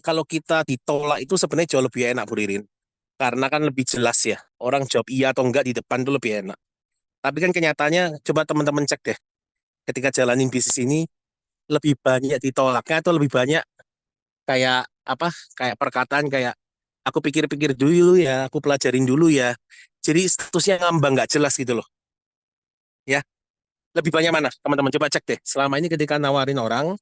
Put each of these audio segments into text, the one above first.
kalau kita ditolak itu sebenarnya jauh lebih enak, Bu Ririn. Karena kan lebih jelas ya, orang jawab iya atau enggak di depan itu lebih enak. Tapi kan kenyataannya, coba teman-teman cek deh, ketika jalanin bisnis ini, lebih banyak ditolaknya atau lebih banyak kayak apa, kayak perkataan kayak, aku pikir-pikir dulu ya, aku pelajarin dulu ya. Jadi statusnya ngambang, nggak jelas gitu loh. Ya, lebih banyak mana? Teman-teman coba cek deh. Selama ini ketika nawarin orang,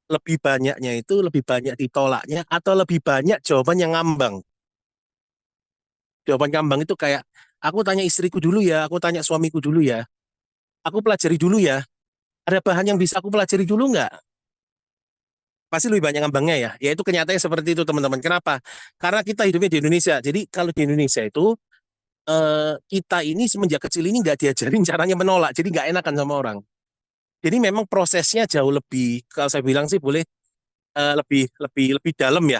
lebih banyaknya itu lebih banyak ditolaknya atau lebih banyak jawaban yang ngambang. Jawaban ngambang itu kayak, aku tanya istriku dulu ya, aku tanya suamiku dulu ya, aku pelajari dulu ya. Ada bahan yang bisa aku pelajari dulu nggak? Pasti lebih banyak ngambangnya ya. Ya itu kenyataannya seperti itu teman-teman. Kenapa? Karena kita hidupnya di Indonesia. Jadi kalau di Indonesia itu kita ini semenjak kecil ini nggak diajarin caranya menolak. Jadi nggak enakan sama orang. Jadi memang prosesnya jauh lebih, kalau saya bilang sih boleh lebih lebih lebih dalam ya.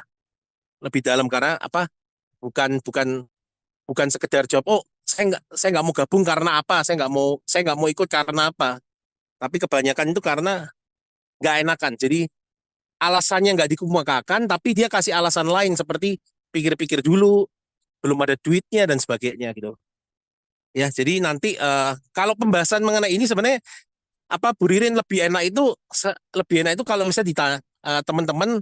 Lebih dalam karena apa? Bukan bukan bukan sekedar jawab, oh saya nggak mau gabung karena apa, saya nggak mau ikut karena apa. Tapi kebanyakan itu karena nggak enakan. Jadi alasannya nggak dikemukakan, tapi dia kasih alasan lain seperti pikir-pikir dulu, belum ada duitnya dan sebagainya gitu. Ya, jadi nanti kalau pembahasan mengenai ini sebenarnya apa Bu Ririn lebih enak itu kalau misalnya teman-teman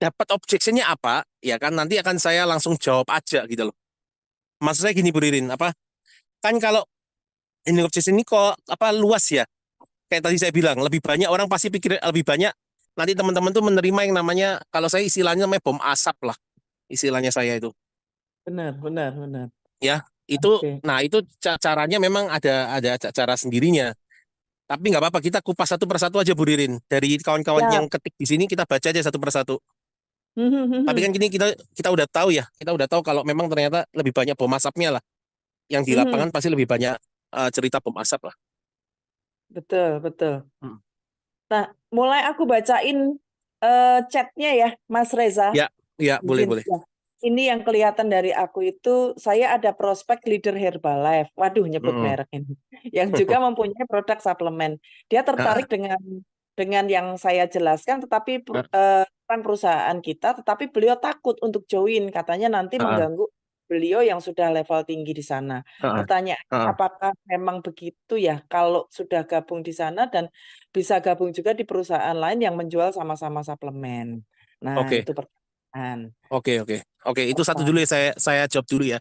dapat objectionnya apa, ya kan nanti akan saya langsung jawab aja gitu loh. Maksud saya gini Bu Ririn, apa kan kalau ini objection ini kok apa luas ya? Kayak tadi saya bilang, lebih banyak orang pasti pikir lebih banyak nanti teman-teman tuh menerima yang namanya kalau saya istilahnya namanya bom asap lah istilahnya saya itu Benar, benar, benar. ya itu Oke. nah itu caranya memang ada cara sendirinya tapi nggak apa-apa kita kupas satu persatu aja Bu Ririn dari kawan-kawan yang Ya. ketik di sini kita baca aja satu persatu tapi kan gini kita kita udah tahu ya kita udah tahu kalau memang ternyata lebih banyak bom asapnya lah yang di lapangan pasti lebih banyak cerita bom asap lah. Betul, betul. Hmm. Nah, mulai aku bacain chatnya ya, Mas Reza. Ya, ya boleh Mungkin boleh. ya. Ini yang kelihatan dari aku itu, saya ada prospek leader Herbalife. Waduh, nyebut Mm-mm. merek ini. Yang juga mempunyai produk suplemen. Dia Ah, tertarik dengan yang saya jelaskan, tetapi ah, tentang perusahaan kita, tetapi beliau takut untuk join. Katanya nanti ah, mengganggu beliau yang sudah level tinggi di sana. ah, Pertanyaan, ah, ah. apakah memang begitu ya kalau sudah gabung di sana dan bisa gabung juga di perusahaan lain yang menjual sama-sama suplemen? Nah, Oke. itu pertanyaan. Oke, oke. Oke, itu satu Apa? dulu ya saya jawab dulu ya.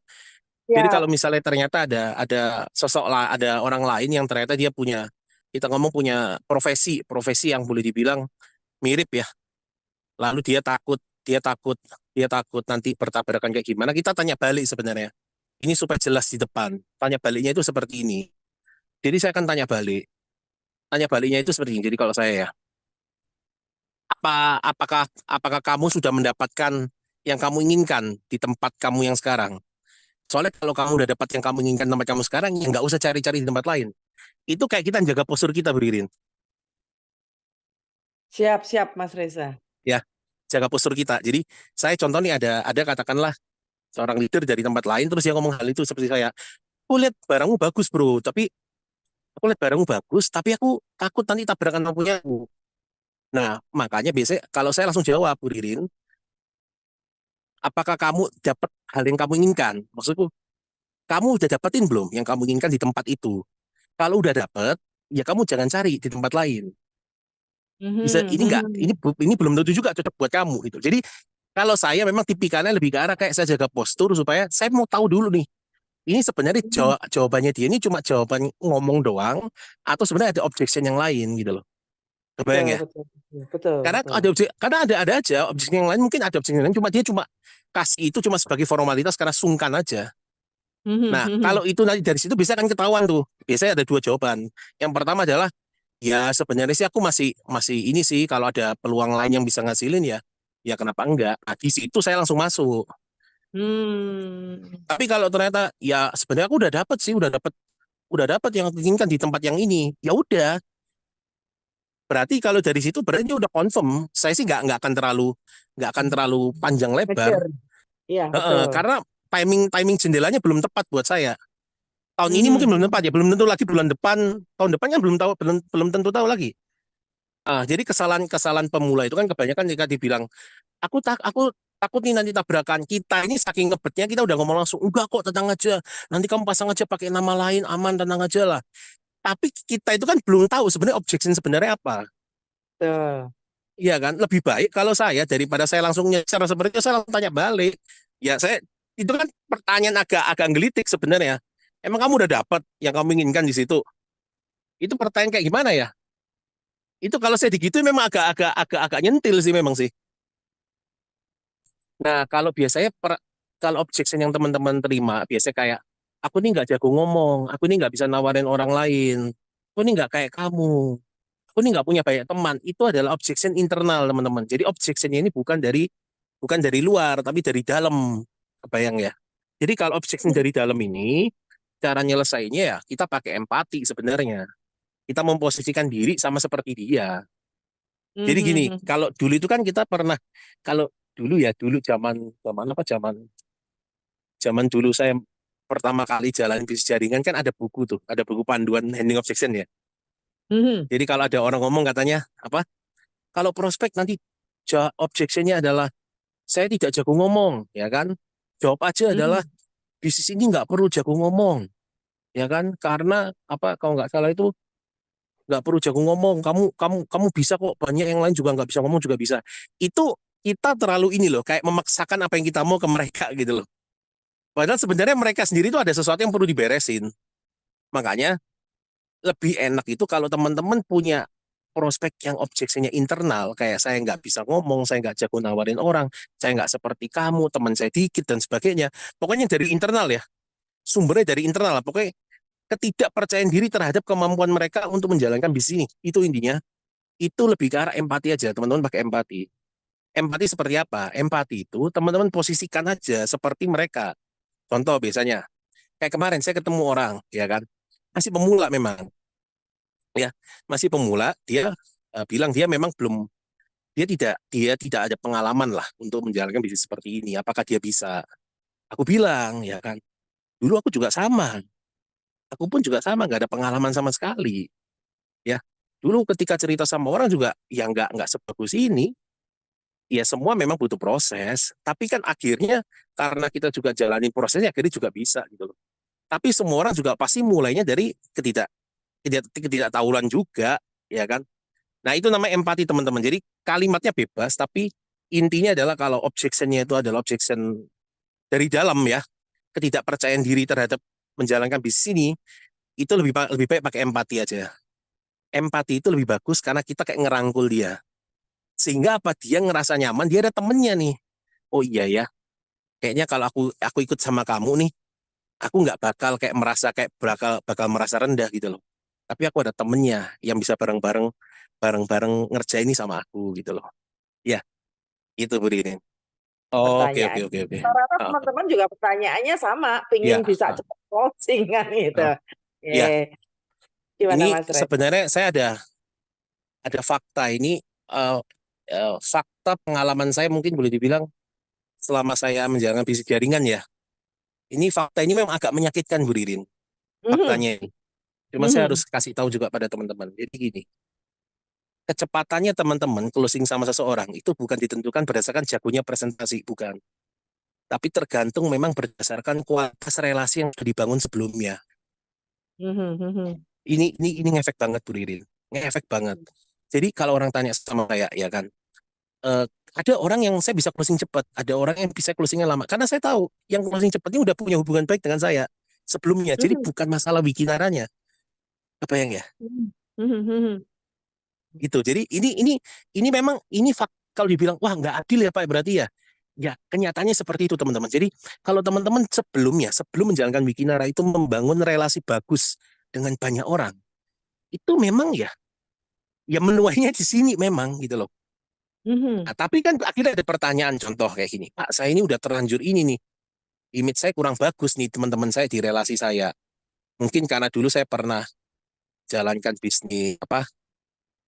Jadi kalau Siap. misalnya ternyata ada sosok lah, ada orang lain yang ternyata dia punya kita ngomong punya profesi yang boleh dibilang mirip ya. Lalu dia takut nanti bertabrakan kayak gimana. Kita tanya balik sebenarnya. Ini supaya jelas di depan. Tanya baliknya itu seperti ini. Jadi saya akan tanya balik. Tanya baliknya itu seperti ini. Jadi kalau saya ya, apakah kamu sudah mendapatkan yang kamu inginkan di tempat kamu yang sekarang? Soalnya kalau kamu udah dapat yang kamu inginkan tempat kamu sekarang, ya nggak usah cari-cari di tempat lain. Itu kayak kita jaga postur kita beririn, Siap, siap, Mas Reza. ya, jaga postur kita. Jadi saya contoh nih ada katakanlah seorang leader dari tempat lain terus dia ngomong hal itu seperti saya, aku lihat barangmu bagus bro, tapi aku lihat barangmu bagus, tapi aku takut nanti tabrakan sama punya aku. Nah makanya biasanya kalau saya langsung jawab Bu Ririn, apakah kamu dapat hal yang kamu inginkan? Maksudku, kamu udah dapetin belum yang kamu inginkan di tempat itu? Kalau udah dapet, ya kamu jangan cari di tempat lain. Bisa Mhm, ini enggak mhm. ini belum tentu juga cocok buat kamu gitu. Jadi kalau saya memang tipikalnya lebih ke arah kayak saya jaga postur supaya saya mau tahu dulu nih. Ini sebenarnya Mhm. jawabannya dia ini cuma jawaban ngomong doang atau sebenarnya ada objection yang lain gitu loh. Betul, Kebayang ya? betul, betul, betul, betul. Karena ada aja objection yang lain mungkin ada objection yang lain cuma dia cuma kasih itu cuma sebagai formalitas karena sungkan aja. Mhm, Nah, mhm. kalau itu nanti dari situ bisa kan ketahuan tuh. Biasanya ada dua jawaban. Yang pertama adalah ya sebenarnya sih aku masih masih ini sih kalau ada peluang lain yang bisa ngasilin ya ya kenapa enggak. Nah, di situ saya langsung masuk. Hmm. Tapi kalau ternyata ya sebenarnya aku udah dapet sih udah dapet yang aku inginkan di tempat yang ini. Ya udah, berarti kalau dari situ berarti dia udah confirm. Saya sih nggak akan terlalu panjang lebar. Ngejar. Iya, betul. Karena timing timing jendelanya belum tepat buat saya. Tahun ini mungkin Mhm, belum tepat mhm. ya, belum tentu lagi bulan depan, tahun depan kan belum tahu, belum belum tentu tahu lagi. Jadi kesalahan pemula itu kan kebanyakan jika dibilang aku takut nih nanti tabrakan. Kita ini saking ngebetnya kita udah ngomong langsung, enggak kok, tenang aja. Nanti kamu pasang aja pakai nama lain, aman, tenang aja lah. Tapi kita itu kan belum tahu sebenarnya objection sebenarnya apa. Betul. Iya kan? Lebih baik kalau saya daripada saya langsung nyecer seperti itu, saya langsung tanya balik. Ya saya itu kan pertanyaan agak agak gelitik sebenarnya. Emang kamu udah dapat yang kamu inginkan di situ? Itu pertanyaan kayak gimana ya? Itu kalau saya digituin memang agak nyentil sih memang sih. Nah, kalau biasanya kalau objection yang teman-teman terima, biasanya kayak, aku nih nggak jago ngomong, aku nih nggak bisa nawarin orang lain, aku nih nggak kayak kamu, aku nih nggak punya banyak teman. Itu adalah objection internal, teman-teman. Jadi objectionnya ini bukan dari luar, tapi dari dalam. Kebayang ya? Jadi kalau objection dari dalam ini, cara nyelesainya ya kita pakai empati sebenarnya. Kita memposisikan diri sama seperti dia. Jadi gini, Mhm. kalau dulu itu kan kita pernah, kalau dulu zaman zaman apa zaman dulu saya pertama kali jalan bisnis jaringan kan ada buku tuh, ada buku panduan handling objection ya. Mhm. Jadi kalau ada orang ngomong katanya apa? Kalau prospek nanti objectionnya adalah saya tidak jago ngomong, ya kan? Jawab aja adalah Mhm. bisnis ini nggak perlu jago ngomong, ya kan? Karena apa? Kalau nggak salah itu nggak perlu jago ngomong. Kamu bisa kok. Banyak yang lain juga nggak bisa ngomong juga bisa. Itu kita terlalu ini loh, kayak memaksakan apa yang kita mau ke mereka gitu loh. Padahal sebenarnya mereka sendiri itu ada sesuatu yang perlu diberesin. Makanya lebih enak itu kalau teman-teman punya prospek yang objectionnya internal, kayak saya nggak bisa ngomong, saya nggak jago nawarin orang, saya nggak seperti kamu, teman saya dikit dan sebagainya. Pokoknya dari internal ya, sumbernya dari internal. Pokoknya ketidakpercayaan diri terhadap kemampuan mereka untuk menjalankan bisnis ini. Itu intinya. Itu lebih ke arah empati aja, teman-teman pakai empati. Empati seperti apa? Empati itu teman-teman posisikan aja seperti mereka. Contoh biasanya, kayak kemarin saya ketemu orang, ya kan, masih pemula memang, ya, masih pemula. Dia bilang dia memang belum, dia tidak ada pengalaman lah untuk menjalankan bisnis seperti ini. Apakah dia bisa? Aku bilang, ya kan, dulu aku juga sama. Aku pun juga sama, nggak ada pengalaman sama sekali. Ya, dulu ketika cerita sama orang juga, ya nggak sebagus ini. Ya semua memang butuh proses, tapi kan akhirnya karena kita juga jalani prosesnya, akhirnya juga bisa gitu loh. Tapi semua orang juga pasti mulainya dari ketidaktahuan juga, ya kan? Nah itu namanya empati teman-teman. Jadi kalimatnya bebas, tapi intinya adalah kalau objectionnya itu adalah objection dari dalam ya, ketidakpercayaan diri terhadap menjalankan bisnis ini, itu lebih baik pakai empati aja. Empati itu lebih bagus karena kita kayak ngerangkul dia. Sehingga apa, dia ngerasa nyaman, dia ada temennya nih. Oh iya ya, kayaknya kalau aku ikut sama kamu nih, aku nggak bakal kayak merasa kayak bakal merasa rendah gitu loh. Tapi aku ada temennya yang bisa bareng-bareng ngerjain ini sama aku gitu loh. Ya, itu Bu Ririn. Oke, oke, Pertanyaan. oke, oke. Rata-rata Ah, teman-teman juga pertanyaannya sama, pingin ya, bisa cepat closing kan gitu. ah, ya. Gimana Ini Mas Reza? sebenarnya saya ada fakta ini, eh, fakta pengalaman saya mungkin boleh dibilang selama saya menjalankan bisnis jaringan ya. Ini fakta ini memang agak menyakitkan Bu Ririn, Mhm. faktanya ini. Cuma saya Mhm. harus kasih tahu juga pada teman-teman. Jadi gini, kecepatannya teman-teman closing sama seseorang itu bukan ditentukan berdasarkan jagonya presentasi, bukan. Tapi tergantung memang berdasarkan kualitas relasi yang sudah dibangun sebelumnya. Mhm. Mhm. Ini ngefek banget Bu Ririn, ngefek banget. Jadi kalau orang tanya sama saya, ya kan, eh, ada orang yang saya bisa closing cepat, ada orang yang bisa closingnya lama. Karena saya tahu yang closing cepat ini udah punya hubungan baik dengan saya sebelumnya. Jadi Mhm. bukan masalah bikinaranya. Apa yang ya? Mhm. Mhm. Mhm. Gitu. Jadi ini memang ini kalau dibilang wah nggak adil ya Pak berarti ya. Ya kenyataannya seperti itu teman-teman. Jadi kalau teman-teman sebelum menjalankan Wikinara itu membangun relasi bagus dengan banyak orang, itu memang ya menuainya di sini memang gitu loh. Mhm. Nah, tapi kan akhirnya ada pertanyaan contoh kayak gini, Pak saya ini udah terlanjur ini nih, image saya kurang bagus nih teman-teman saya di relasi saya. Mungkin karena dulu saya pernah jalankan bisnis apa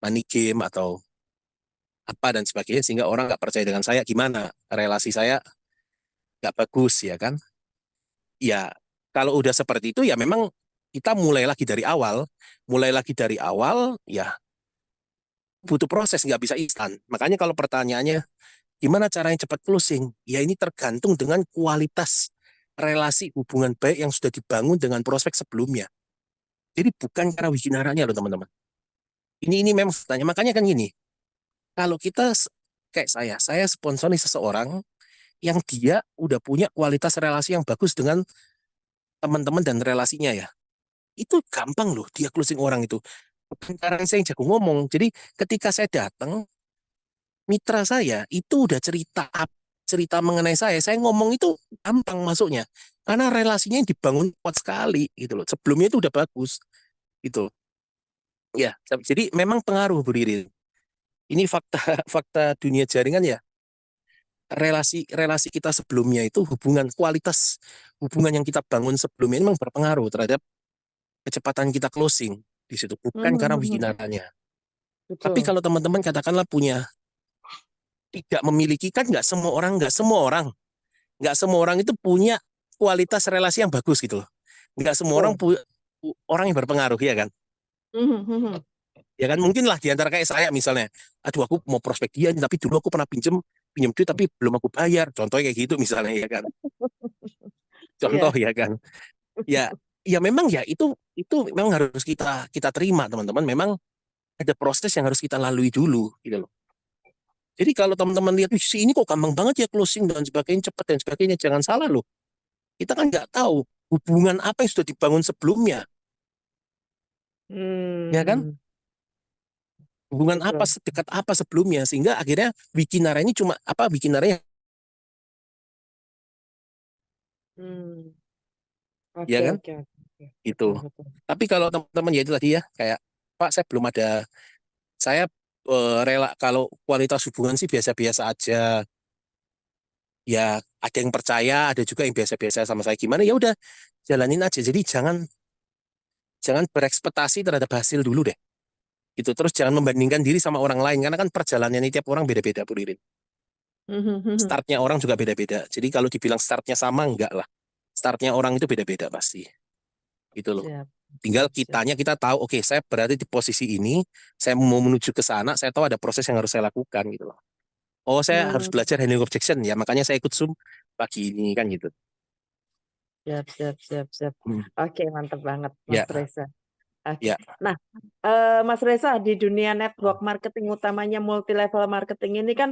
money game atau apa dan sebagainya sehingga orang nggak percaya dengan saya, gimana relasi saya nggak bagus ya kan. Ya kalau udah seperti itu ya memang kita mulai lagi dari awal ya butuh proses, nggak bisa instan. Makanya kalau pertanyaannya, gimana caranya cepat closing? Ya ini tergantung dengan kualitas relasi hubungan baik yang sudah dibangun dengan prospek sebelumnya. Jadi bukan cara bikinaranya loh teman-teman. Ini memang tanya. Makanya kan gini, kalau kita kayak saya sponsori seseorang yang dia udah punya kualitas relasi yang bagus dengan teman-teman dan relasinya ya. Itu gampang loh dia closing orang itu. Bukan karena saya yang jago ngomong. Jadi ketika saya datang, mitra saya itu udah cerita mengenai saya ngomong itu gampang masuknya. Karena relasinya yang dibangun kuat sekali gitu loh. Sebelumnya itu udah bagus gitu. Ya, jadi memang pengaruh Bu Riri. Ini fakta fakta dunia jaringan ya. Relasi kita sebelumnya itu kualitas hubungan yang kita bangun sebelumnya ini memang berpengaruh terhadap kecepatan kita closing di situ. Bukan karena bikinannya. Tapi Betul. kalau teman-teman katakanlah tidak memiliki, kan nggak semua orang itu punya kualitas relasi yang bagus gitu loh. Nggak semua orang Betul. orang yang berpengaruh ya kan. Ya kan mungkin lah di antara kayak saya misalnya, aduh aku mau prospek dia tapi dulu aku pernah pinjem pinjem duit tapi belum aku bayar. Contohnya kayak gitu misalnya ya kan. Contoh Iya. ya kan. Ya ya memang ya itu memang harus kita kita terima teman-teman. Memang ada proses yang harus kita lalui dulu gitu loh. Jadi kalau teman-teman lihat, si ini kok gampang banget ya closing dan sebagainya, cepat dan sebagainya, jangan salah loh. Kita kan nggak tahu hubungan apa yang sudah dibangun sebelumnya, ya kan? Hmm, Hubungan apa, betul. sedekat apa sebelumnya, sehingga akhirnya Wikinara ini cuma apa Wikinara Hmm, ya oke, kan? oke, oke. Itu. Betul, betul. Tapi kalau teman-teman ya itu tadi ya, kayak Pak saya belum ada, saya rela kalau kualitas hubungan sih biasa-biasa aja. Ya ada yang percaya, ada juga yang biasa-biasa sama saya. Gimana ya udah jalanin aja. Jadi jangan jangan berekspektasi terhadap hasil dulu deh. Itu terus jangan membandingkan diri sama orang lain karena kan perjalanannya tiap orang beda-beda Bu Ririn. Startnya orang juga beda-beda. Jadi kalau dibilang startnya sama enggak lah. Startnya orang itu beda-beda pasti. Gitu loh. Siap, Tinggal siap, siap. kita tahu, oke, saya berada di posisi ini, saya mau menuju ke sana, saya tahu ada proses yang harus saya lakukan gitu loh. Oh, saya harus Hmm, belajar handling objection ya, makanya saya ikut Zoom pagi ini kan gitu. siap, siap, siap, siap. Hmm. Oke, mantap banget, Mas Ya, Reza. Oke. ya, Nah, Mas Reza, di dunia network marketing utamanya multi level marketing ini kan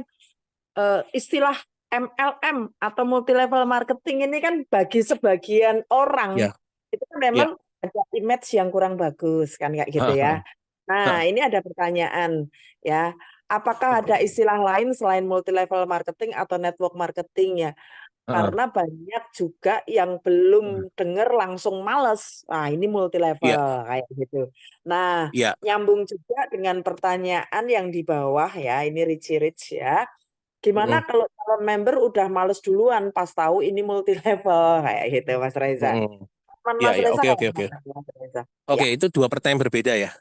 istilah MLM atau multi level marketing ini kan bagi sebagian orang ya, itu kan ya. memang ada image yang kurang bagus kan kayak gitu Ha, ha, ya. Nah, ha. ini ada pertanyaan ya. Apakah ada istilah lain selain multi level marketing atau network marketing ya? Ha, Karena banyak juga yang belum dengar langsung males. Nah, ini multi ya, level kayak gitu. Nah, ya. nyambung juga dengan pertanyaan yang di bawah ya, ini Richie Rich ya. Mm, Gimana kalau calon member udah males duluan pas tahu ini multi level kayak gitu, Mas Reza. mm. Ya, Mas ya, Reza oke, kayak oke, oke. gimana, Mas Reza? Oke, Ya. itu dua pertanyaan berbeda ya.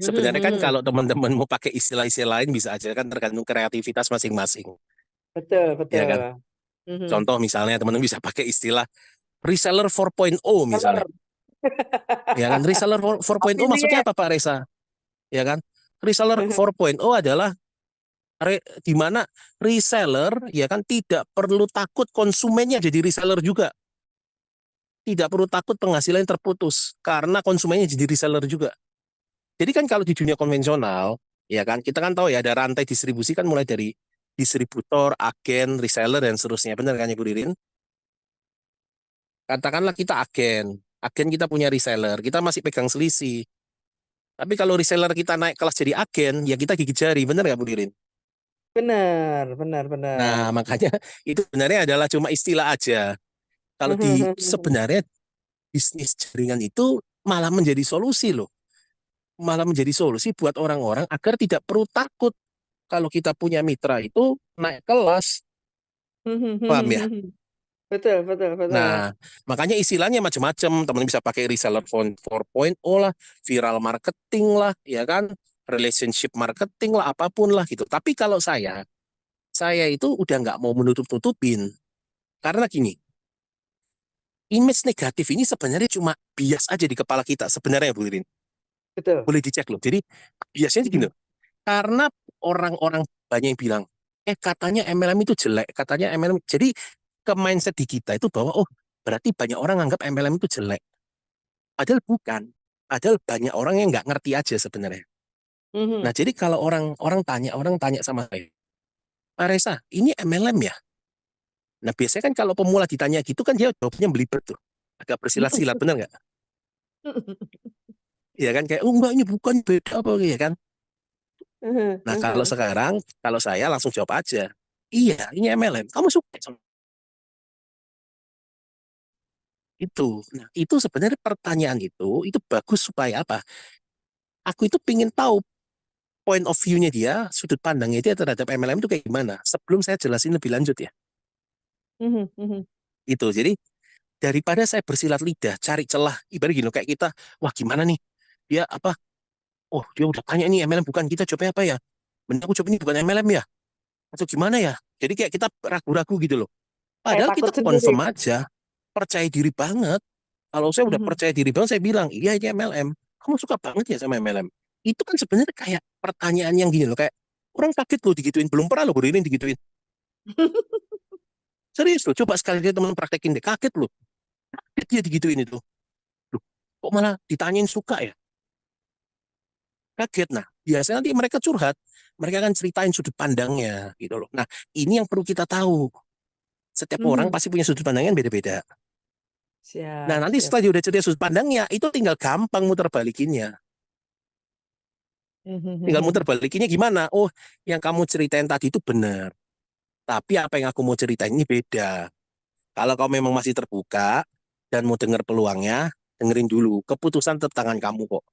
Sebenarnya kan kalau teman-teman mau pakai istilah-istilah lain bisa aja kan tergantung kreativitas masing-masing. Betul, Ya kan? betul. Mhm. Contoh misalnya teman-teman bisa pakai istilah reseller 4.0 misalnya. Bener. Ya kan? Reseller 4.0 Opini maksudnya ya. apa Pak Reza? Ya kan? Reseller 4.0 adalah di mana reseller ya kan tidak perlu takut konsumennya jadi reseller juga. Tidak perlu takut penghasilan terputus karena konsumennya jadi reseller juga. Jadi kan kalau di dunia konvensional, ya kan kita kan tahu ya ada rantai distribusi kan mulai dari distributor, agen, reseller dan seterusnya. Benar kan ya Bu Ririn? Katakanlah kita agen kita punya reseller, kita masih pegang selisih. Tapi kalau reseller kita naik kelas jadi agen, ya kita gigit jari, benar nggak Bu Ririn? Bener, bener, bener. Nah, makanya itu sebenarnya adalah cuma istilah aja. Kalau di sebenarnya bisnis jaringan itu malah menjadi solusi loh. Malah menjadi solusi buat orang-orang agar tidak perlu takut kalau kita punya mitra itu naik kelas, paham ya? Betul, betul, betul. Nah, makanya istilahnya macam-macam. Teman bisa pakai reseller 4.0 lah, viral marketing lah, ya kan? Relationship marketing lah, apapun lah gitu. Tapi kalau saya itu udah nggak mau menutup-nutupin. Karena gini, image negatif ini sebenarnya cuma bias aja di kepala kita sebenarnya Bu Irin. Betul. Boleh dicek loh. Jadi biasanya gini, Mhm. Karena orang-orang banyak yang bilang, katanya MLM itu jelek, katanya MLM. Jadi ke mindset di kita itu bahwa, oh berarti banyak orang anggap MLM itu jelek. Padahal bukan. Padahal banyak orang yang nggak ngerti aja sebenarnya. Nah, Mhm. jadi kalau orang tanya sama saya, Pak Reza, ini MLM ya? Nah, biasanya kan kalau pemula ditanya gitu kan dia jawabnya belibet tuh. Agak bersilat-silat, bener nggak? Iya kan, kayak, oh enggak, ini bukan, beda apa, ya kan? Mhm, Nah, kalau mhm. sekarang, kalau saya langsung jawab aja, iya, ini MLM. Kamu suka sama itu? Nah, itu sebenarnya pertanyaan itu bagus supaya apa? Aku itu pingin tahu point of view-nya dia, sudut pandangnya dia terhadap MLM itu kayak gimana. Sebelum saya jelasin lebih lanjut ya. Mhm, mhm. Itu. Jadi daripada saya bersilat lidah, cari celah, ibarat gini loh, kayak kita, wah gimana nih? Dia apa? Oh, dia udah tanya ini MLM bukan, kita jawabnya apa ya? Bener aku jawab ini bukan MLM ya? Atau gimana ya? Jadi kayak kita ragu-ragu gitu loh. Kayak Padahal takut kita sendiri. confirm aja, percaya diri banget. Kalau saya udah Mhm. percaya diri banget, saya bilang, iya ini MLM. Kamu suka banget ya sama MLM? Itu kan sebenarnya kayak pertanyaan yang gini loh, kayak orang kaget loh digituin. Belum pernah loh Bro, ini digituin. Serius loh, coba sekali dia teman praktekin deh, kaget loh. Kaget dia digituin itu. Loh, kok malah ditanyain suka ya? Kaget. Nah, biasanya nanti mereka curhat. Mereka akan ceritain sudut pandangnya gitu loh. Nah, ini yang perlu kita tahu. Setiap orang Mhm. pasti punya sudut pandang yang beda-beda. Nah, Siap, nanti siap. setelah dia udah cerita sudut pandangnya, itu tinggal gampang muter balikinnya. Mhm, Tinggal muter mhm. balikinnya gimana? Oh, yang kamu ceritain tadi itu benar. Tapi apa yang aku mau ceritain ini beda. Kalau kamu memang masih terbuka dan mau dengar peluangnya, dengerin dulu. Keputusan tetap tangan kamu kok.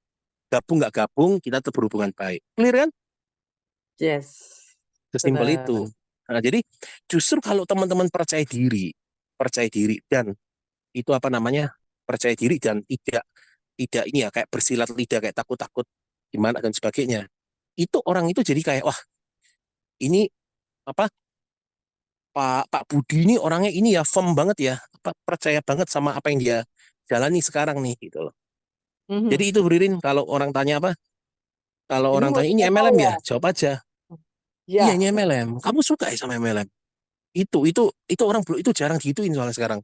Gabung nggak gabung, kita tetap berhubungan baik. Clear kan? Yes, Sesimpel benar. itu. Nah, jadi justru kalau teman-teman percaya diri dan itu apa namanya? Percaya diri dan tidak tidak ini ya kayak bersilat lidah kayak takut-takut gimana dan sebagainya. Itu orang itu jadi kayak wah, ini apa Pak Budi ini orangnya ini ya firm banget ya, percaya banget sama apa yang dia jalani sekarang nih gitu loh. Jadi Mhm. itu Beririn kalau orang tanya apa? Kalau Ini orang multi tanya ini level MLM ya, ya? jawab aja. Iya ini Ya. MLM. Kamu suka ya sama MLM? Itu orang itu jarang digituin soalnya sekarang.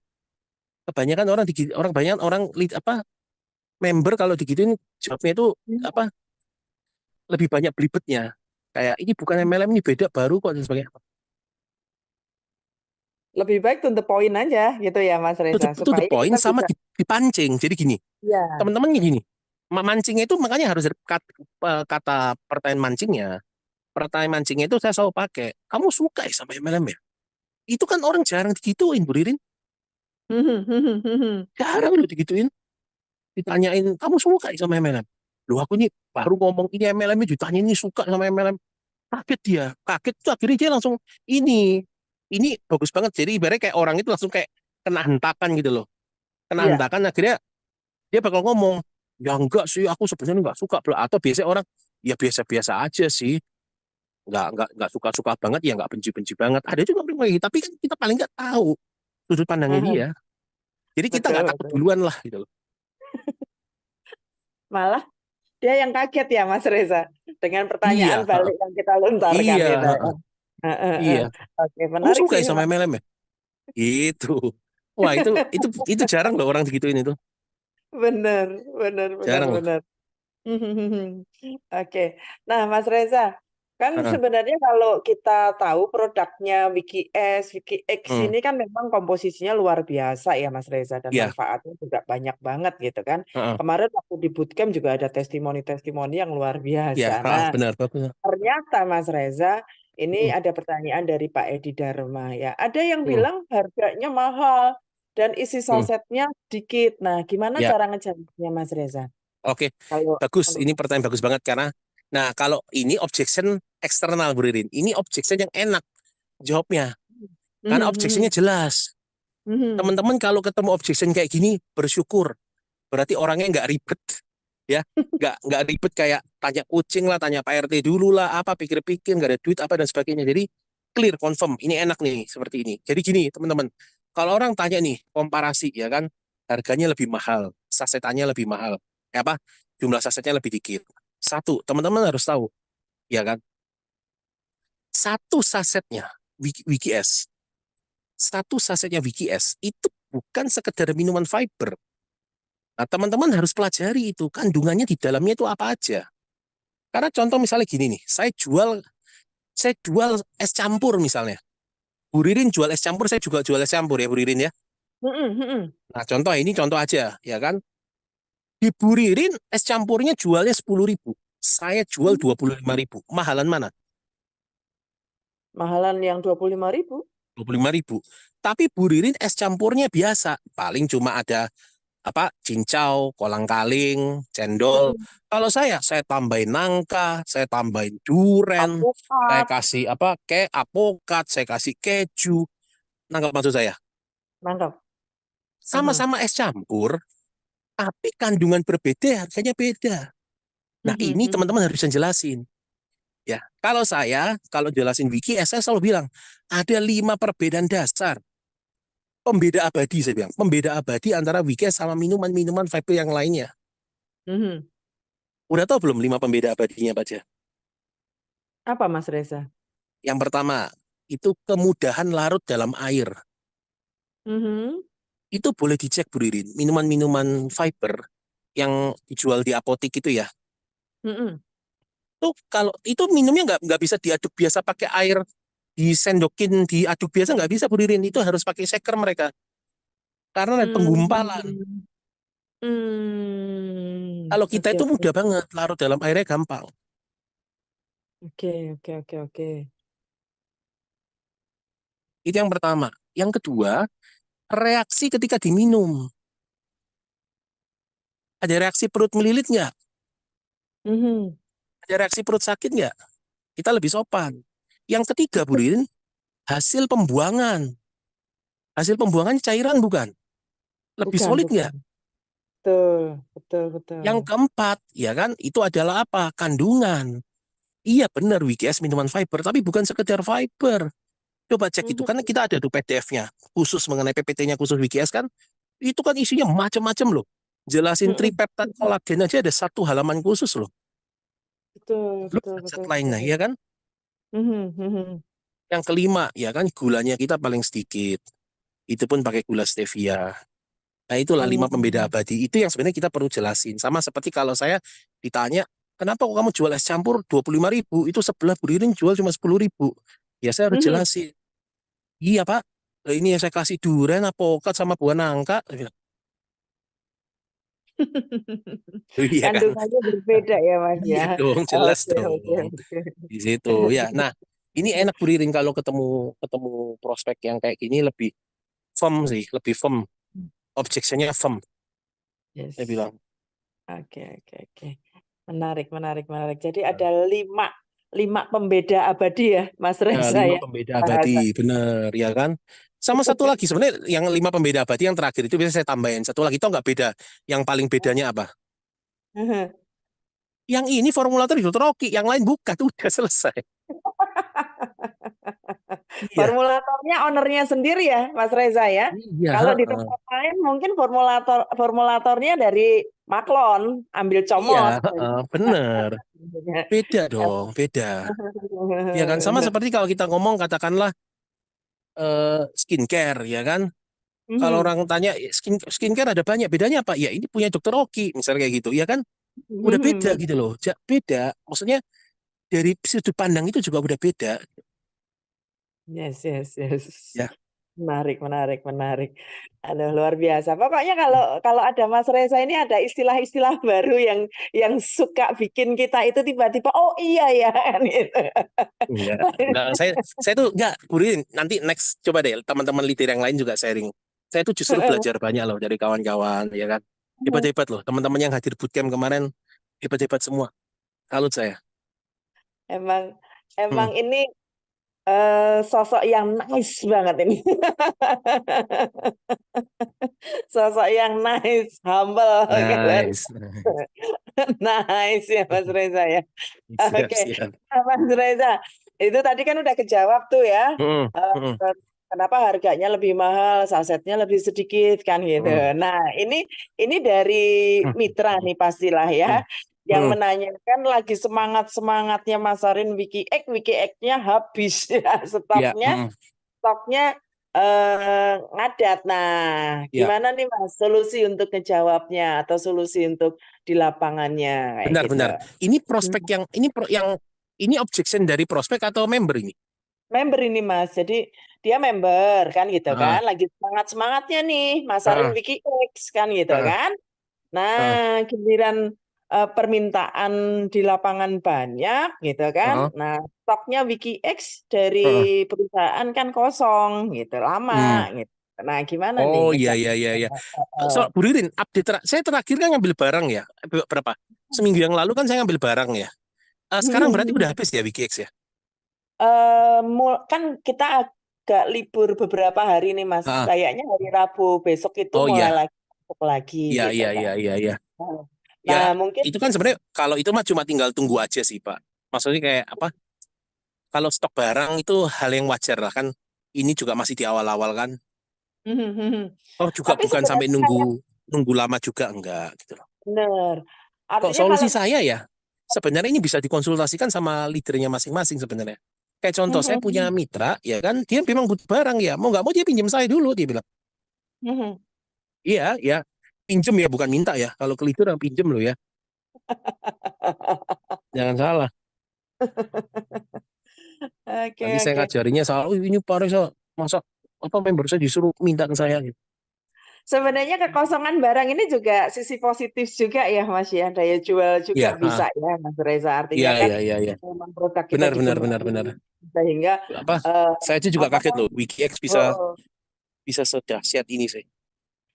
Kebanyakan orang orang banyak orang apa member kalau digituin jawabnya itu apa lebih banyak belibetnya. Kayak ini bukan MLM ini beda baru kok dan sebagainya. Lebih baik to the point aja gitu ya Mas Reza, To the supaya point kita sama bisa dipancing. Jadi gini, ya. teman-teman gini, mancingnya itu makanya harus ada kata pertanyaan mancingnya. Pertanyaan mancingnya itu saya selalu pakai. Kamu suka ya sama MLM ya? Itu kan orang jarang digituin, Bu Ririn. Mhm, mhm, mhm. Jarang loh digituin. Ditanyain, kamu suka ya sama MLM? Loh aku ini baru ngomong ini MLM, ini ditanyain ini suka sama MLM. Kaget dia. Kaget tuh akhirnya dia langsung, ini bagus banget. Jadi ibaratnya kayak orang itu langsung kayak kena hentakan gitu loh. Kena Iya, hentakan akhirnya dia bakal ngomong, ya enggak sih, aku sebenarnya enggak suka. Atau biasanya orang, ya biasa-biasa aja sih. Enggak suka-suka banget, ya enggak benci-benci banget. Ada juga yang bilang gitu, tapi kan kita paling enggak tahu sudut pandangnya mhm, dia. Jadi kita betul, enggak takut betul. duluan lah gitu loh. Malah dia yang kaget ya Mas Reza dengan Iya, pertanyaan balik yang kita lontarkan iya, gitu ya. Heeh, heeh. iya. Oke, Kamu menarik suka sih. ya sama MLM ya? Gitu. Wah itu jarang loh orang digituin itu. Bener, bener, bener, Jarang loh. bener. Oke. Nah, Mas Reza, kan Heeh. sebenarnya kalau kita tahu produknya WikiS, WikiX Hmm. ini kan memang komposisinya luar biasa ya, Mas Reza, dan Iya, manfaatnya juga banyak banget gitu kan. heeh. Kemarin waktu di bootcamp juga ada testimoni-testimoni yang luar Iya, biasa. heeh, Nah, benar bagus. ternyata Mas Reza, ini Hmm. ada pertanyaan dari Pak Edi Dharma ya. Ada yang Hmm. bilang harganya mahal dan isi Hmm. sasetnya dikit. Nah, gimana Ya, cara ngejawabnya Mas Reza? oke. Kalau Bagus. untuk Ini pertanyaan bagus banget karena nah kalau ini objection eksternal Bu Ririn. Ini objection yang enak jawabnya. Karena Mhm, objectionnya mhm, jelas. mhm. Teman-teman kalau ketemu objection kayak gini bersyukur. Berarti orangnya nggak ribet. Ya, nggak ribet kayak tanya kucing lah, tanya Pak RT dulu lah, apa pikir-pikir nggak ada duit apa dan sebagainya. Jadi clear, confirm, ini enak nih seperti ini. Jadi gini teman-teman, kalau orang tanya nih komparasi ya kan, harganya lebih mahal, sasetannya lebih mahal, apa jumlah sasetnya lebih dikit. Satu, teman-teman harus tahu ya kan? Satu sasetnya WKS, satu sasetnya WKS itu bukan sekedar minuman fiber. Nah, teman-teman harus pelajari itu kandungannya di dalamnya itu apa aja. Karena contoh misalnya gini nih, saya jual es campur misalnya. Bu Ririn jual es campur, saya juga jual es campur ya Bu Ririn ya. Nah, contoh aja ya kan. Di Bu Ririn es campurnya jualnya 10.000. Saya jual 25.000. Mahalan mana? Mahalan yang 25.000. 25.000. Tapi Bu Ririn es campurnya biasa. Paling cuma ada apa cincau, kolang-kaling, cendol. Kalau saya tambahin nangka, saya tambahin duren, saya Alpukat, kasih apa kayak apokat, saya kasih keju. Nangkap maksud saya? nangkap. Aha. Sama-sama es campur, tapi kandungan berbeda, harganya beda. Nah, ini teman-teman harus jelasin. Ya, kalau jelasin wiki, saya selalu bilang ada 5 perbedaan dasar. Pembeda abadi saya bilang, pembeda abadi antara wiki sama minuman-minuman fiber yang lainnya. Udah tahu belum 5 pembeda abadinya, Pak Ja? Apa Mas Reza? Yang pertama, itu kemudahan larut dalam air. Itu boleh dicek Bu Ririn, minuman-minuman fiber yang dijual di apotik itu ya. Itu kalau itu minumnya nggak bisa diaduk biasa pakai air disendokin diaduk biasa nggak bisa Bu Ririn, itu harus pakai shaker mereka karena ada penggumpalan. Kalau kita Oke, itu oke, mudah banget larut dalam airnya gampang. oke, oke, oke, oke. Itu yang pertama. Yang kedua, reaksi ketika diminum. Ada reaksi perut melilit nggak? Ada reaksi perut sakit nggak? Kita lebih sopan. Yang ketiga, Bu Ririn, hasil pembuangan. Hasil pembuangan cairan bukan? Lebih Bukan, solid bukan. nggak? Betul, betul, betul. Yang keempat, ya kan, itu adalah apa? Kandungan. Iya benar, WGS minuman fiber, tapi bukan sekedar fiber. Coba cek itu, karena kita ada tuh PDF-nya, khusus mengenai PPT-nya khusus WGS kan, itu kan isinya macam-macam loh. Jelasin tripeptide kolagen aja ada 1 halaman khusus loh. Betul, Belum betul, zat betul, lainnya, betul. ya kan? Yang kelima, ya kan, gulanya kita paling sedikit. Itu pun pakai gula stevia. Nah, itulah 5 pembeda abadi. Itu yang sebenarnya kita perlu jelasin. Sama seperti kalau saya ditanya, kenapa kok kamu jual es campur 25.000? Itu sebelah Bu Ririn jual cuma 10.000. Ya saya harus jelasin. Iya Pak, lah ini yang saya kasih durian, apokat sama buah nangka. Saya bilang, "Oh, iya kan? Kandungannya berbeda ya Mas ya. Iya dong, jelas Oke, oke, dong. oke. Di situ ya. Nah, ini enak Bu Ririn kalau ketemu ketemu prospek yang kayak gini lebih firm sih, lebih firm. Objectionnya firm. Saya Yes. bilang. Oke, oke, oke. Menarik, menarik, menarik. Jadi ada lima pembeda abadi ya, Mas Ya, Reza 5 ya. pembeda Bahasa. abadi, bener ya kan? Sama satu lagi sebenarnya yang 5 pembeda abadi yang terakhir itu bisa saya tambahin. Satu lagi itu nggak beda. Yang paling bedanya apa? Yang ini formulator itu Rocky, yang lain bukan. Udah selesai. Iya, Formulatornya ownernya sendiri ya, Mas Reza ya. iya, Kalau di heeh. tempat lain mungkin formulatornya dari Maklon, ambil Iya, comot. heeh, bener. Beda dong, beda. Ya kan, sama seperti kalau kita ngomong katakanlah skincare, ya kan? Kalau orang tanya skincare ada banyak, bedanya apa? Ya ini punya dokter Rocky, misalnya kayak gitu, ya kan? Udah beda gitu loh. Beda. Maksudnya dari sudut pandang itu juga udah beda. Yes, yes, yes. Ya, Menarik, menarik, menarik. Aduh, luar biasa. Pokoknya kalau kalau ada Mas Reza ini ada istilah-istilah baru yang suka bikin kita itu tiba-tiba oh iya ya kan gitu. enggak. Nah, saya tuh enggak, Burin, nanti next coba deh teman-teman leader yang lain juga sharing. Saya tuh justru belajar banyak loh dari kawan-kawan, ya kan. Hebat-hebat loh, teman-teman yang hadir bootcamp kemarin hebat-hebat semua. Salut saya. Emang Hmm. emang ini sosok yang nice banget ini. Sosok yang nice, humble, Nice. nice ya Mas Reza ya. Siap, Oke, siap. Mas Reza, itu tadi kan udah kejawab tuh ya. Hmm, Eh, hmm, kenapa harganya lebih mahal, sasetnya lebih sedikit kan gitu. hmm, Nah, ini dari hmm, mitra nih pastilah ya. hmm. yang Hmm. menanyakan lagi semangat-semangatnya masarin WikiX-nya habis ya Ya, stoknya stoknya ngadat. Nah, ya, gimana nih Mas solusi untuk ngejawabnya atau solusi untuk di lapangannya kayak gitu. benar-benar. Ini Hmm. prospek ini objection dari prospek atau member ini? Member ini Mas, jadi dia member kan gitu kan, Heeh, lagi semangat-semangatnya nih masarin heeh, WikiX kan gitu heeh, kan. Nah, heeh, giliran permintaan di lapangan banyak gitu kan. heeh, Nah, stoknya WikiX dari heeh. perusahaan kan kosong gitu, lama Hmm. gitu. Nah, gimana nih Oh iya ngecek? iya iya iya. Eh, So, Bu Ririn, update saya terakhir kan ngambil barang ya. Berapa? Seminggu yang lalu kan saya ngambil barang ya. Sekarang berarti udah habis ya WikiX ya? kan kita agak libur beberapa hari nih Mas. Ah, Kayaknya hari Rabu besok itu oh mulai iya, lagi masuk lagi iya gitu iya kan. iya iya iya. Ya, Nah, mungkin itu kan sebenarnya kalau itu mah cuma tinggal tunggu aja sih, Pak. Maksudnya kayak apa? Kalau stok barang itu hal yang wajar lah kan. Ini juga masih di awal-awal kan. Oh juga tapi bukan sampai sebenarnya nunggu kayak nunggu lama juga enggak gitu loh. bener. Kok Artinya kalau solusi saya ya, sebenarnya ini bisa dikonsultasikan sama leadernya masing-masing sebenarnya. Kayak contoh saya punya mitra, ya kan, dia memang butuh barang ya, mau nggak mau dia pinjam saya dulu, dia bilang. Iya, ya, pinjem ya, bukan minta ya. Kalau ke leader pinjem loh ya, jangan salah. oke Nanti saya oke. ngajarinya soal, oh ini Pak Reza, masa apa member saya disuruh minta ke saya gitu. Sebenarnya kekosongan barang ini juga sisi positif juga ya Mas ya. Daya jual juga Iya, bisa ya Mas Reza. iya, Artinya kan iya, iya, iya. memang produk kita Benar, benar, benar, digemari benar. sehingga Apa? eh, Saya aja juga apa kaget loh, WikiX oh, bisa oh. bisa sedahsyat ini sih.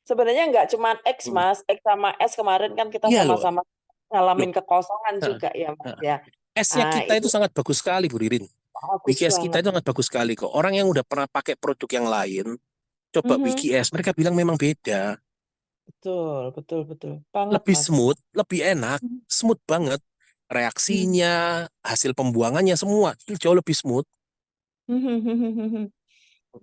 Sebenarnya nggak cuma X Hmm. Mas, X sama S kemarin kan kita Iya loh, sama-sama loh. ngalamin kekosongan Heeh, juga ya Mas heeh. ya. S-nya Nah kita itu itu sangat bagus sekali, Bu Ririn. bagus WikiS kita banget. itu sangat bagus sekali kok. Orang yang udah pernah pakai produk yang lain, coba Mhm. WikiS, mereka bilang memang beda. Betul, betul, betul. Banget Lebih Mas. smooth, lebih enak, smooth banget. Mhm. Reaksinya, hasil pembuangannya semua itu jauh lebih smooth.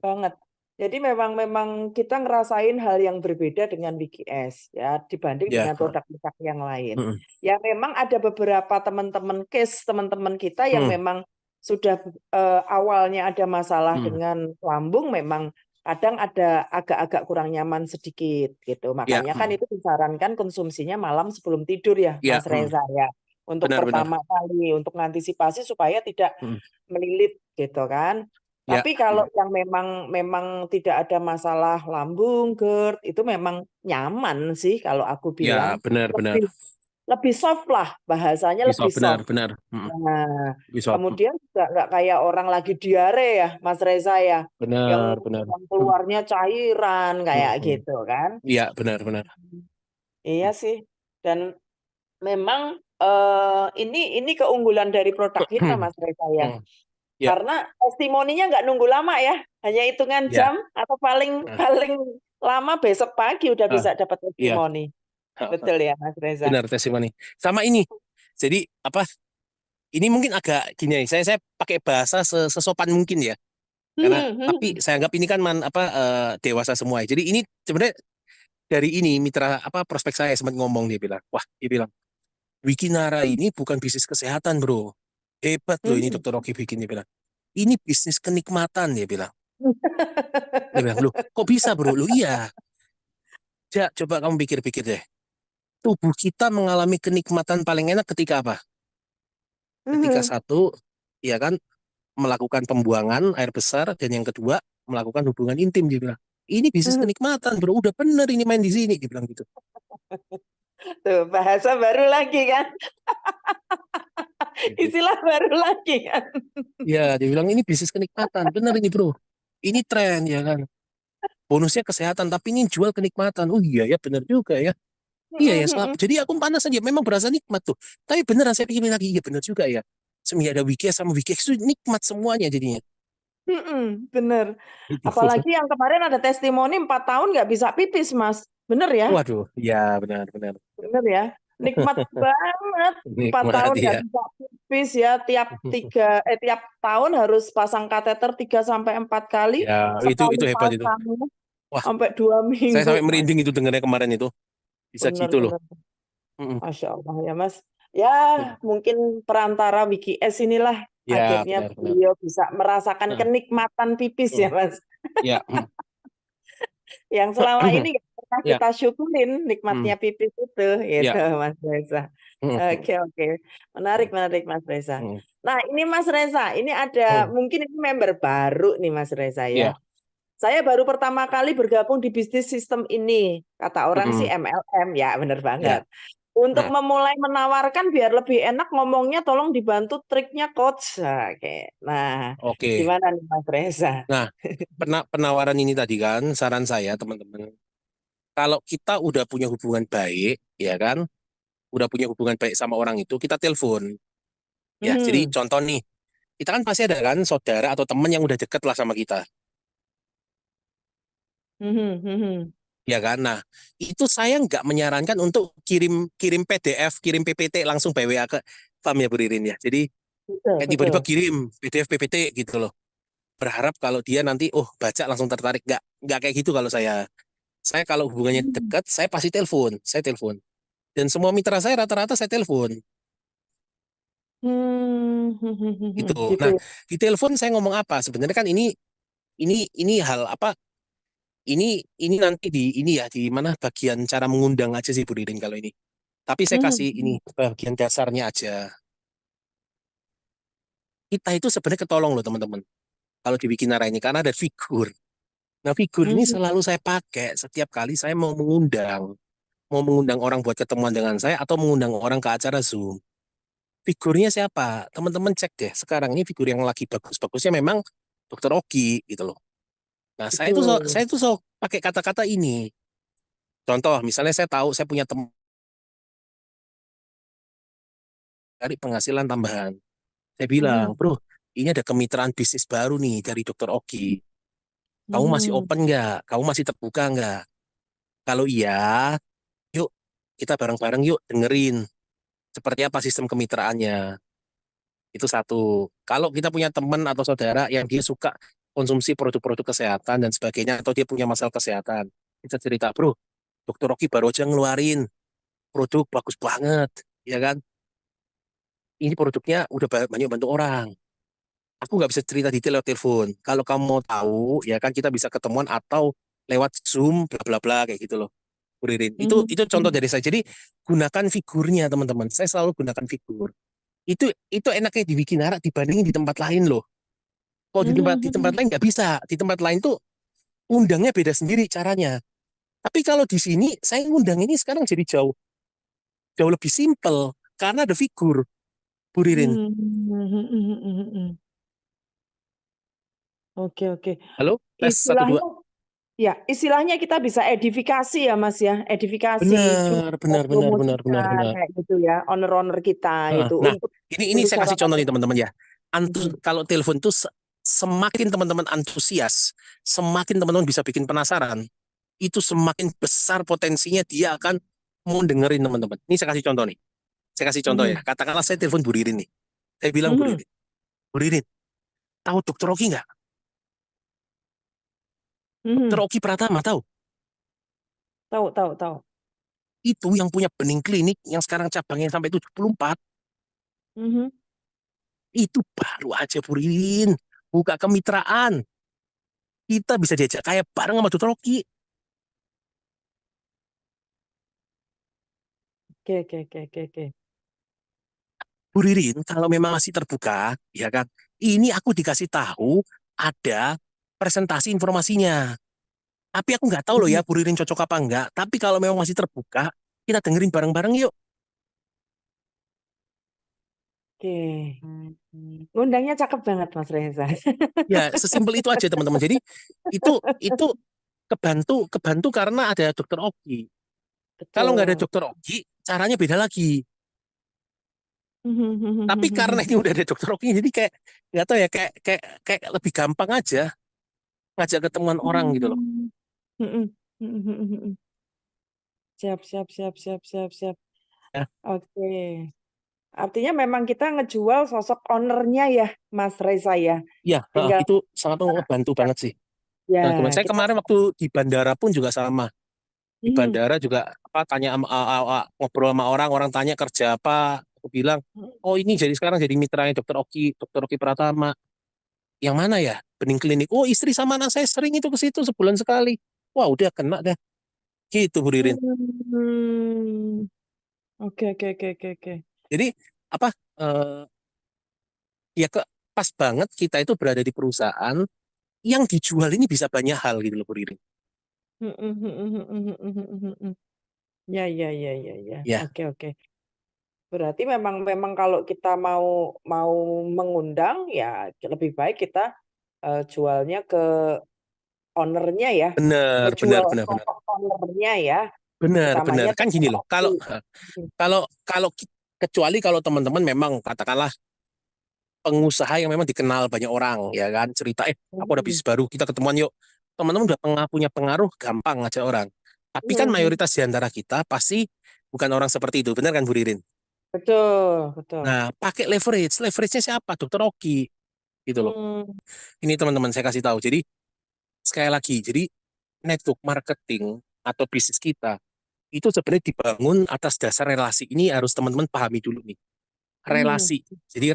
Banget. Jadi memang memang kita ngerasain hal yang berbeda dengan BKS ya dibanding Ya, dengan produk-produk yang lain. mm, Ya memang ada beberapa teman-teman case teman-teman kita yang mm, memang sudah awalnya ada masalah mm. dengan lambung memang kadang ada agak-agak kurang nyaman sedikit gitu. Ya, Makanya kan itu disarankan konsumsinya malam sebelum tidur ya ya, Mas Reza ya. Untuk benar-benar. pertama kali untuk mengantisipasi supaya tidak Mm. melilit gitu kan. Ya, Tapi kalau yang memang memang tidak ada masalah lambung, GERD, itu memang nyaman sih kalau aku ya, bilang. benar-benar. Lebih lebih soft lah, bahasanya Bisa lebih benar, soft. benar. Nah, Bisa, kemudian juga nggak kayak orang lagi diare ya, Mas Reza ya, benar, benar. yang keluarnya cairan kayak gitu kan. Ya, benar-benar. Iya sih. Dan memang ini keunggulan dari produk kita, Mas Reza ya. Ya, Karena testimoninya nggak nunggu lama ya, hanya hitungan ya. jam atau paling paling lama besok pagi udah Ah, bisa dapat iya. testimoni. Betul ya, Mas Reza. Benar testimoni. Sama ini. Jadi apa? Ini mungkin agak gini ya. Saya pakai bahasa sesopan mungkin ya. Karena tapi saya anggap ini kan dewasa semua ya. Jadi ini sebenarnya dari ini mitra apa prospek saya sempat ngomong dia bilang, "Wah, dia bilang, Wikinara ini bukan bisnis kesehatan, Bro. Hebat loh ini Dokter Rocky bikin dia bilang. Ini bisnis kenikmatan dia bilang. Dia bilang, "Loh, kok bisa, Bro?" Lu iya. Coba kamu pikir-pikir deh. Tubuh kita mengalami kenikmatan paling enak ketika apa? Ketika satu, ya kan, melakukan pembuangan air besar, dan yang kedua melakukan hubungan intim dia bilang. Ini bisnis kenikmatan bro, udah bener ini main di sini dia bilang gitu. Tuh, bahasa baru lagi kan, Gitu. istilah baru lagi kan. Ya dia bilang ini bisnis kenikmatan, bener ini bro. Ini tren ya kan. Bonusnya kesehatan, tapi ini jual kenikmatan. Oh iya ya bener juga ya. Iya ya, jadi aku panas aja, memang berasa nikmat tuh. Tapi beneran saya pikir lagi, iya bener juga ya. Semenjak ada Wiki sama Wiki itu nikmat semuanya jadinya. Bener. Itu. Apalagi yang kemarin ada testimoni 4 tahun nggak bisa pipis, Mas. Bener ya? Waduh, ya benar-benar. Bener ya? Nikmat banget. 4 tahun Nikmat nggak ya. bisa pipis ya. Tiap tahun harus pasang kateter 3 sampai 4 kali. Ya, itu Sekali hebat itu. pasang Wah, sampai dua saya minggu. sampai Mas, merinding itu dengarnya kemarin itu. Bisa gitu loh. bener-bener. Mm-mm. Masya Allah ya Mas. Ya, mungkin perantara WikiS inilah Ya, akhirnya benar-benar. beliau bisa merasakan Nah, kenikmatan pipis ya, Mas. ya, Yang selama ini nggak pernah ya, kita syukurin nikmatnya pipis itu, gitu, ya. Mas Reza. Oke, oke. Menarik, menarik, Mas Reza. Nah, ini Mas Reza, ini ada, mungkin ini member baru nih, Mas Reza ya. Ya. Saya baru pertama kali bergabung di bisnis sistem ini. Kata orang sih MLM, ya bener Ya. banget. Untuk Nah, memulai menawarkan biar lebih enak ngomongnya, tolong dibantu triknya coach. Nah, oke. Nah, oke. gimana nih Mas Reza? Nah, penawaran ini tadi kan, saran saya teman-teman, kalau kita udah punya hubungan baik, ya kan, udah punya hubungan baik sama orang itu, kita telepon. Ya, jadi Mhm, contoh nih, kita kan pasti ada kan saudara atau teman yang udah deket lah sama kita, mhm, mhm. ya kan. Nah, itu saya nggak menyarankan untuk kirim kirim PDF, kirim PPT langsung by WA ke, paham ya Bu Ririn ya. Jadi Betul, kayak betul. tiba-tiba kirim PDF PPT gitu loh. Berharap kalau dia nanti oh baca langsung tertarik, nggak kayak gitu kalau saya. Saya kalau hubungannya Hmm, dekat, saya pasti telepon, saya telepon. Dan semua mitra saya rata-rata saya telepon. Gitu. gitu Nah, ya. di telepon saya ngomong apa? Sebenarnya kan ini hal apa? Ini nanti di ini ya di mana bagian cara mengundang aja sih Bu Ririn kalau ini. Tapi saya kasih ini Mhm, bagian dasarnya aja. Kita itu sebenarnya ketolong loh teman-teman. Kalau dibikin arah ini karena ada figur. Nah, figur ini mhm, selalu saya pakai setiap kali saya mau mengundang orang buat ketemuan dengan saya atau mengundang orang ke acara Zoom. Figurnya siapa? Teman-teman cek deh. Sekarang ini figur yang lagi bagus-bagusnya memang Dokter Oki gitu loh. Nah, betul. saya tuh so pakai kata-kata ini. Contoh, misalnya saya tahu saya punya teman dari penghasilan tambahan. Saya bilang, Mhm, bro, ini ada kemitraan bisnis baru nih dari Dokter Oki. Kamu masih mhm, open nggak? Kamu masih terbuka nggak? Kalau iya, yuk kita bareng-bareng yuk dengerin seperti apa sistem kemitraannya. Itu satu. Kalau kita punya teman atau saudara yang dia suka konsumsi produk-produk kesehatan dan sebagainya, atau dia punya masalah kesehatan, kita cerita, bro, Dokter Rocky baru aja ngeluarin produk bagus banget, ya kan? Ini produknya udah banyak bantu orang. Aku nggak bisa cerita detail lewat telepon. Kalau kamu mau tahu, ya kan kita bisa ketemuan atau lewat Zoom, bla bla bla kayak gitu loh. Bu Ririn. mhm, Itu contoh mhm, dari saya. Jadi gunakan figurnya teman-teman. Saya selalu gunakan figur. Itu enaknya dibikin arak dibandingin di tempat lain loh. Kalau di tempat mhm. lain nggak bisa. Di tempat lain tuh undangnya beda sendiri caranya. Tapi kalau di sini saya ngundang ini sekarang jadi jauh jauh lebih simpel karena ada figur, Bu Ririn. Mhm, mhm, mhm, mhm. Oke, oke. Halo, tes satu dua. Istilahnya, ya, istilahnya kita bisa edifikasi ya, Mas ya. Edifikasi, Benar, juga benar, benar, benar, benar, promosikan benar. kayak gitu ya, owner-owner kita gitu Nah, ini untuk saya cara kasih contoh nih ngomong. teman-teman ya. Mhm. Kalau telepon tuh semakin teman-teman antusias, semakin teman-teman bisa bikin penasaran, itu semakin besar potensinya dia akan mau dengerin teman-teman. Ini saya kasih contoh nih. Saya kasih contoh ya. Mhm. Katakanlah saya telepon Bu Ririn nih. Saya bilang Mhm. Bu Ririn, tahu Dokter Oki nggak? Dokter Mhm. Oki Pratama tahu? Tahu, tahu, tahu. Itu yang punya bening klinik yang sekarang cabangnya sampai 74. Mhm. Itu baru aja Bu Ririn. Buka kemitraan. Kita bisa diajak kayak bareng sama Dokter Oki. Oke, oke, oke, oke, oke. Bu Ririn, kalau memang masih terbuka, ya kan, ini aku dikasih tahu ada presentasi informasinya. Tapi aku nggak tahu loh ya, Mhm. Bu Ririn cocok apa enggak. Tapi kalau memang masih terbuka, kita dengerin bareng-bareng yuk. Oke. Undangnya cakep banget, Mas Reza. Ya, sesimpel itu aja teman-teman. Jadi itu kebantu karena ada Dokter Oki. Kalau nggak ada Betul. Dokter Oki, caranya beda lagi. Tapi karena ini udah ada Dokter Oki, jadi kayak nggak tahu ya, kayak lebih gampang aja ngajak ketemuan orang gitu loh. Mhm. Mhm. Mhm, mhm, mhm. Siap, siap, siap, siap, siap, siap. Ya, Oke. Artinya memang kita ngejual sosok ownernya ya, Mas Reza ya. ya, Tinggal itu sangat membantu banget sih. Nah, teman ya saya kita. kemarin waktu di bandara pun juga sama. Di Mhm. bandara juga apa tanya ngobrol sama orang, orang tanya kerja apa. Aku bilang, oh ini jadi sekarang jadi mitranya Dokter Oki Pratama. Yang mana ya? Bening Klinik. Oh istri sama anak saya sering itu ke situ sebulan sekali. Wah udah kena dah. Gitu Bu Ririn. Hmm. Oke, oke, oke, oke, oke. Jadi apa? eh, ya ke pas banget kita itu berada di perusahaan yang dijual ini bisa banyak hal gitu loh Bu Ririn. Ya, ya, ya, ya, ya. Ya Oke, oke. Berarti memang memang kalau kita mau mau mengundang ya lebih baik kita jualnya ke ownernya ya, benar benar ngejual benar benar sosok ownernya ya, benar benar utamanya kan Dokter gini loh. Oki. Kalau kalau kecuali kalau teman-teman memang katakanlah pengusaha yang memang dikenal banyak orang ya kan cerita aku ada Hmm. bisnis baru kita ketemuan yuk teman-teman udah punya pengaruh gampang ngajak orang tapi kan Hmm. mayoritas di antara kita pasti bukan orang seperti itu benar kan Bu Ririn. Betul, betul. Nah pakai leverage-nya siapa Dokter Oki gitu loh. Hmm. Ini teman-teman saya kasih tahu jadi sekali lagi jadi network marketing atau bisnis kita itu sebenarnya dibangun atas dasar relasi ini harus teman-teman pahami dulu nih Hmm. relasi. Jadi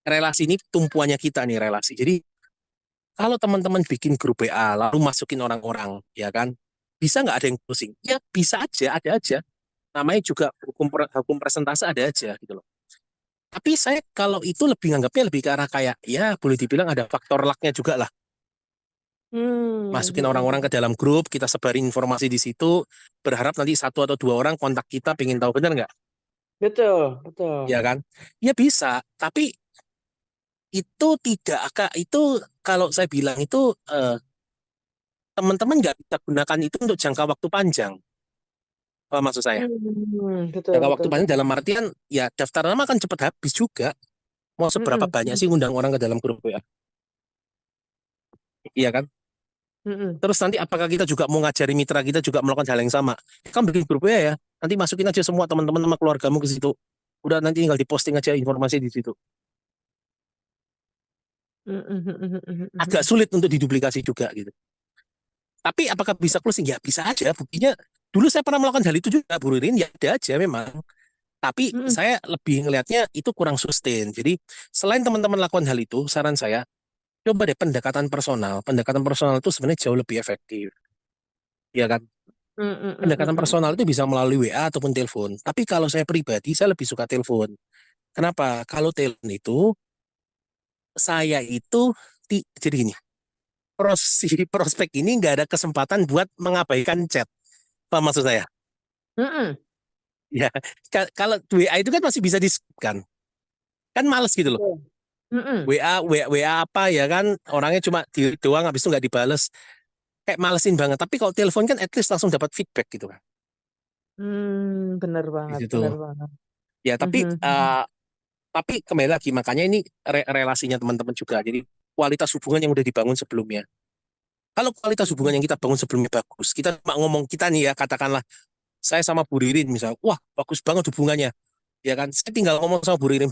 relasi ini tumpuannya kita nih relasi. Jadi kalau teman-teman bikin grup WA lalu masukin orang-orang, ya kan, bisa nggak ada yang closing? Ya bisa aja, ada aja. Namanya juga hukum persentase ada aja gitu loh. Tapi saya kalau itu lebih nganggapnya lebih ke arah kayak ya boleh dibilang ada faktor lucknya juga lah. Masukin orang-orang Hmm. ke dalam grup, kita sebarin informasi di situ, berharap nanti satu atau dua orang kontak kita pengen tahu benar nggak? Betul, betul. Ya kan? Ya bisa, tapi itu tidak akan itu kalau saya bilang itu teman-teman nggak bisa gunakan itu untuk jangka waktu panjang. Apa maksud saya? Betul, Jangka waktu betul, panjang betul. dalam artian ya daftar nama kan cepat habis juga. Mau seberapa Mm-mm, banyak sih ngundang orang ke dalam grup WA? Iya kan? mm-mm. Terus nanti apakah kita juga mau ngajari mitra kita juga melakukan hal yang sama? Kan bikin grup WA ya. Nanti masukin aja semua teman-teman sama keluargamu ke situ. Udah nanti tinggal diposting aja informasi di situ. Agak Mm-mm. sulit untuk diduplikasi juga gitu. Tapi apakah bisa closing? Ya bisa aja. Buktinya dulu saya pernah melakukan hal itu juga, Bu Ririn. Ya ada aja memang. Tapi Mm-mm. saya lebih ngelihatnya itu kurang sustain. Jadi selain teman-teman lakukan hal itu, saran saya coba deh pendekatan personal. Pendekatan personal itu sebenarnya jauh lebih efektif, ya kan? Pendekatan Mm-mm. personal itu bisa melalui WA ataupun telepon. Tapi kalau saya pribadi, saya lebih suka telepon. Kenapa? Kalau telepon itu saya itu jadi gini, si prospek ini nggak ada kesempatan buat mengabaikan chat. Apa maksud saya? Mm-mm. Ya, kalau WA itu kan masih bisa di-skip kan males gitu loh. Betul. Mm-mm. WA apa ya kan orangnya cuma di doang habis itu nggak dibales kayak malesin banget tapi kalau telepon kan at least langsung dapat feedback gitu kan Bener di banget, situ bener banget. ya Mhm. tapi kembali lagi makanya ini relasinya teman-teman juga jadi kualitas hubungan yang udah dibangun sebelumnya kalau kualitas hubungan yang kita bangun sebelumnya bagus kita cuma ngomong kita nih ya katakanlah saya sama Bu Ririn misalnya wah bagus banget hubungannya ya kan saya tinggal ngomong sama Bu Ririn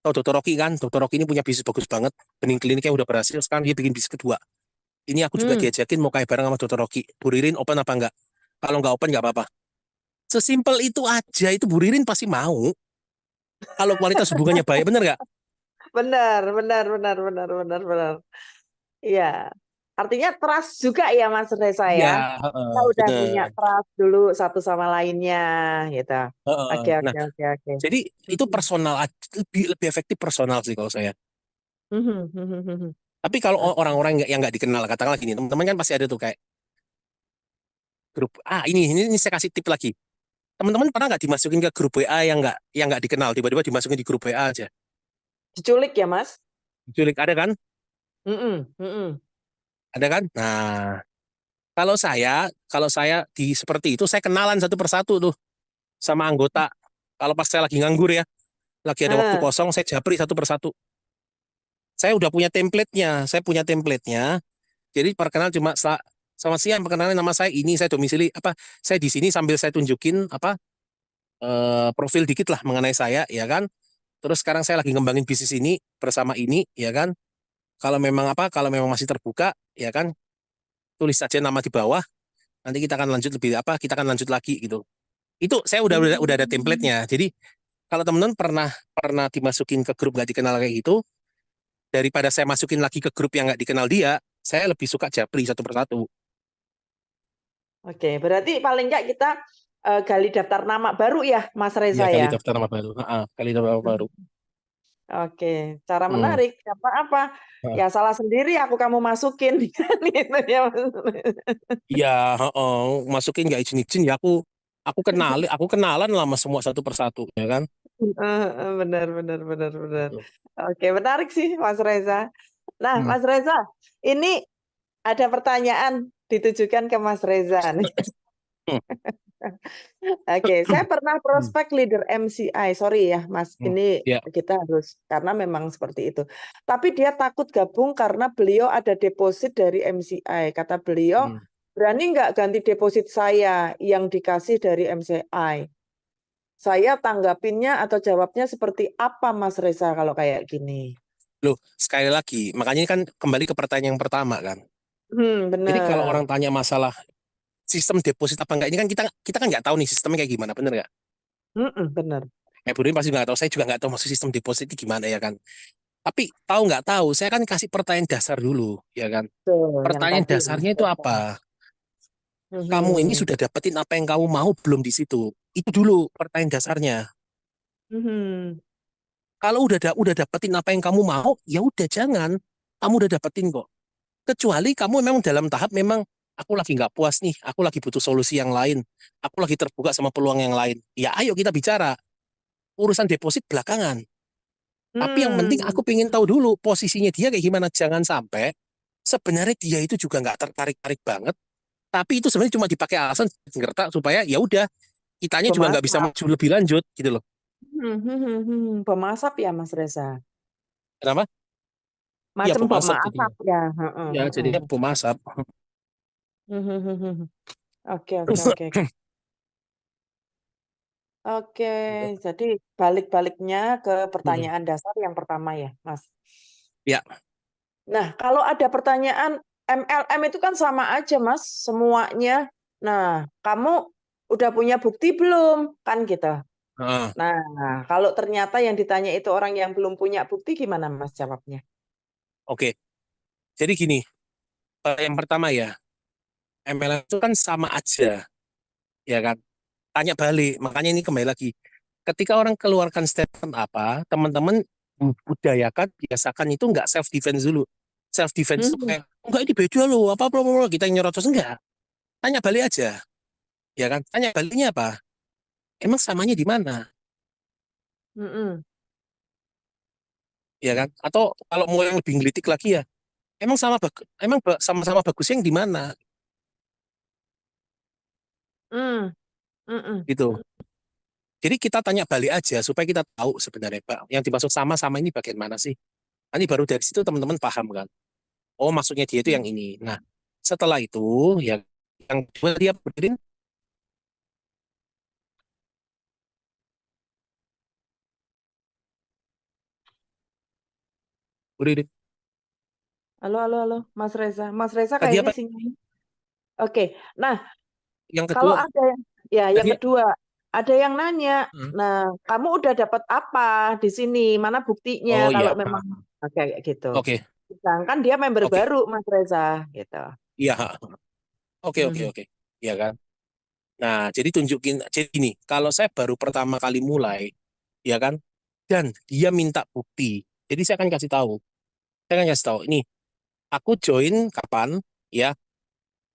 tahu Dokter Rocky kan Dokter Rocky ini punya bisnis bagus banget bening kliniknya udah berhasil sekarang dia bikin bisnis kedua. Ini aku juga Hmm. diajakin mau kayak bareng sama Dokter Rocky. Bu Ririn open apa enggak? Kalau enggak open enggak apa-apa. Sesimpel itu aja itu Bu Ririn pasti mau. Kalau kualitas hubungannya baik, bener nggak? Benar, benar, benar, benar, benar, benar. Iya. Artinya trust juga ya Mas Reza Iya, ya. Kita udah punya bener. trust dulu satu sama lainnya gitu. Oke, Nah, oke, oke, oke. jadi itu Mhm. personal, lebih efektif personal sih kalau saya. Mhm, mhm, mhm. Tapi kalau Oke. orang-orang yang nggak dikenal, katakanlah gini, teman-teman kan pasti ada tuh kayak grup. Ini saya kasih tip lagi. Teman-teman pernah nggak dimasukin ke grup WA yang nggak dikenal, tiba-tiba dimasukin di grup WA aja. Diculik ya Mas? Culik ada kan? Mhm, mhm. Ada kan? Nah, kalau saya di seperti itu saya kenalan satu persatu tuh sama anggota. Kalau pas saya lagi nganggur ya, lagi ada waktu Ah, kosong, saya japri satu persatu. Saya udah punya template-nya, saya punya template-nya. Jadi perkenalan cuma sama siang perkenalan nama saya ini, saya domisili apa? Saya di sini sambil saya tunjukin apa profil dikit lah mengenai saya, ya kan? Terus sekarang saya lagi ngembangin bisnis ini bersama ini, ya kan? Kalau memang masih terbuka, ya kan? Tulis saja nama di bawah. Nanti kita akan lanjut lebih apa? Kita akan lanjut lagi gitu. Itu saya udah ada template-nya. Jadi kalau teman-teman pernah pernah dimasukin ke grup nggak dikenal kayak gitu, daripada saya masukin lagi ke grup yang nggak dikenal dia, saya lebih suka japri satu persatu. Oke, berarti paling nggak kita gali daftar nama baru ya, Mas Ya Reza kali ya. daftar nama baru. Kali daftar nama baru. Oke, cara Hmm. menarik. Apa-apa? Nah, Ya salah sendiri aku kamu masukin gitu ya, Mas. iya, masukin nggak izin-izin ya aku kenalan lah sama semua satu persatu ya kan. Benar, benar, benar, benar. Gitu. Oke, menarik sih, Mas Reza. Nah, Hmm. Mas Reza, ini ada pertanyaan ditujukan ke Mas Reza nih. Hmm. Oke, saya pernah Hmm. prospek leader MCI. Sorry ya, Mas. Hmm. Ini Ya. kita harus karena memang seperti itu. Tapi dia takut gabung karena beliau ada deposit dari MCI. Kata beliau, Hmm. berani nggak ganti deposit saya yang dikasih dari MCI? Saya tanggapinnya atau jawabnya seperti apa, Mas Reza, kalau kayak gini? Loh, sekali lagi, makanya ini kan kembali ke pertanyaan yang pertama kan. Jadi kalau Bener. orang tanya masalah sistem deposit apa enggak, ini kan kita kita kan nggak tahu nih sistemnya kayak gimana, bener nggak? Bener. Bu Rin pasti nggak tahu, saya juga nggak tahu maksud sistem deposit itu gimana ya kan. Tapi tahu nggak tahu, saya kan kasih pertanyaan dasar dulu, ya kan. Tuh, yang Pertanyaan tadi. dasarnya itu apa? Kamu ini Mhm. sudah dapetin apa yang kamu mau belum di situ? Itu dulu pertanyaan dasarnya. Mhm. Kalau udah dapetin apa yang kamu mau, ya udah jangan. Kamu udah dapetin kok. Kecuali kamu memang dalam tahap memang aku lagi nggak puas nih, aku lagi butuh solusi yang lain, aku lagi terbuka sama peluang yang lain. Ya ayo kita bicara. Urusan deposit belakangan. Tapi yang penting Hmm. aku pengen tahu dulu posisinya dia kayak gimana. Jangan sampai sebenarnya dia itu juga nggak tertarik-tarik banget. Tapi itu sebenarnya cuma dipakai alasan gertak supaya ya udah kitanya juga nggak bisa Pemasap. maju lebih lanjut gitu loh. Pemasap ya, Mas Reza. Kenapa? Iya Macam pemasap pemasap jadinya. ya. Heeh, Ya heeh. jadinya pemasap. Oke, oke, oke. Oke, Gitu. jadi balik-baliknya ke Hmm. pertanyaan dasar yang pertama ya, Mas. Ya, Nah, kalau ada pertanyaan MLM itu kan sama aja, Mas, semuanya. Nah, kamu udah punya bukti belum? Kan gitu. heeh. Nah, kalau ternyata yang ditanya itu orang yang belum punya bukti, gimana Mas jawabnya? Oke. Jadi gini, yang pertama ya, MLM itu kan sama aja, ya kan? Tanya balik, makanya ini kembali lagi. Ketika orang keluarkan statement apa, teman-teman budayakan, biasakan itu nggak self defense dulu. Self defense itu Mhm, kayak, enggak ini beda loh, apa kita yang nyerocos enggak. Tanya balik aja, ya kan? Tanya baliknya apa? Emang samanya di mana, mhm, ya kan? Atau kalau mau yang lebih ngelitik lagi ya, emang sama-sama bagusnya yang di mana, mmm, mhm, gitu. Jadi kita tanya balik aja supaya kita tahu sebenarnya Pak, yang dimaksud sama-sama ini bagian mana sih? Nanti baru dari situ teman-teman paham kan. Oh maksudnya dia itu yang ini. Nah setelah itu ya yang kedua dia berdiri, berdiri. halo, halo, halo, Mas Reza. Mas Reza Tadi kayaknya apa? sinyalnya oke. Nah, Yang kalau kedua ada yang tadi. kedua, ada yang nanya, "Nah, kamu udah dapat apa di sini? Mana buktinya?" Oh Kalau ya, memang kayak gitu. oke, Sedangkan dia member oke, baru, Mas Reza, gitu. iya, oke, oke, Mhm. oke, iya kan. Nah jadi tunjukin, jadi gini, kalau saya baru pertama kali mulai, ya kan, dan dia minta bukti, jadi saya akan kasih tahu, ini aku join kapan, ya,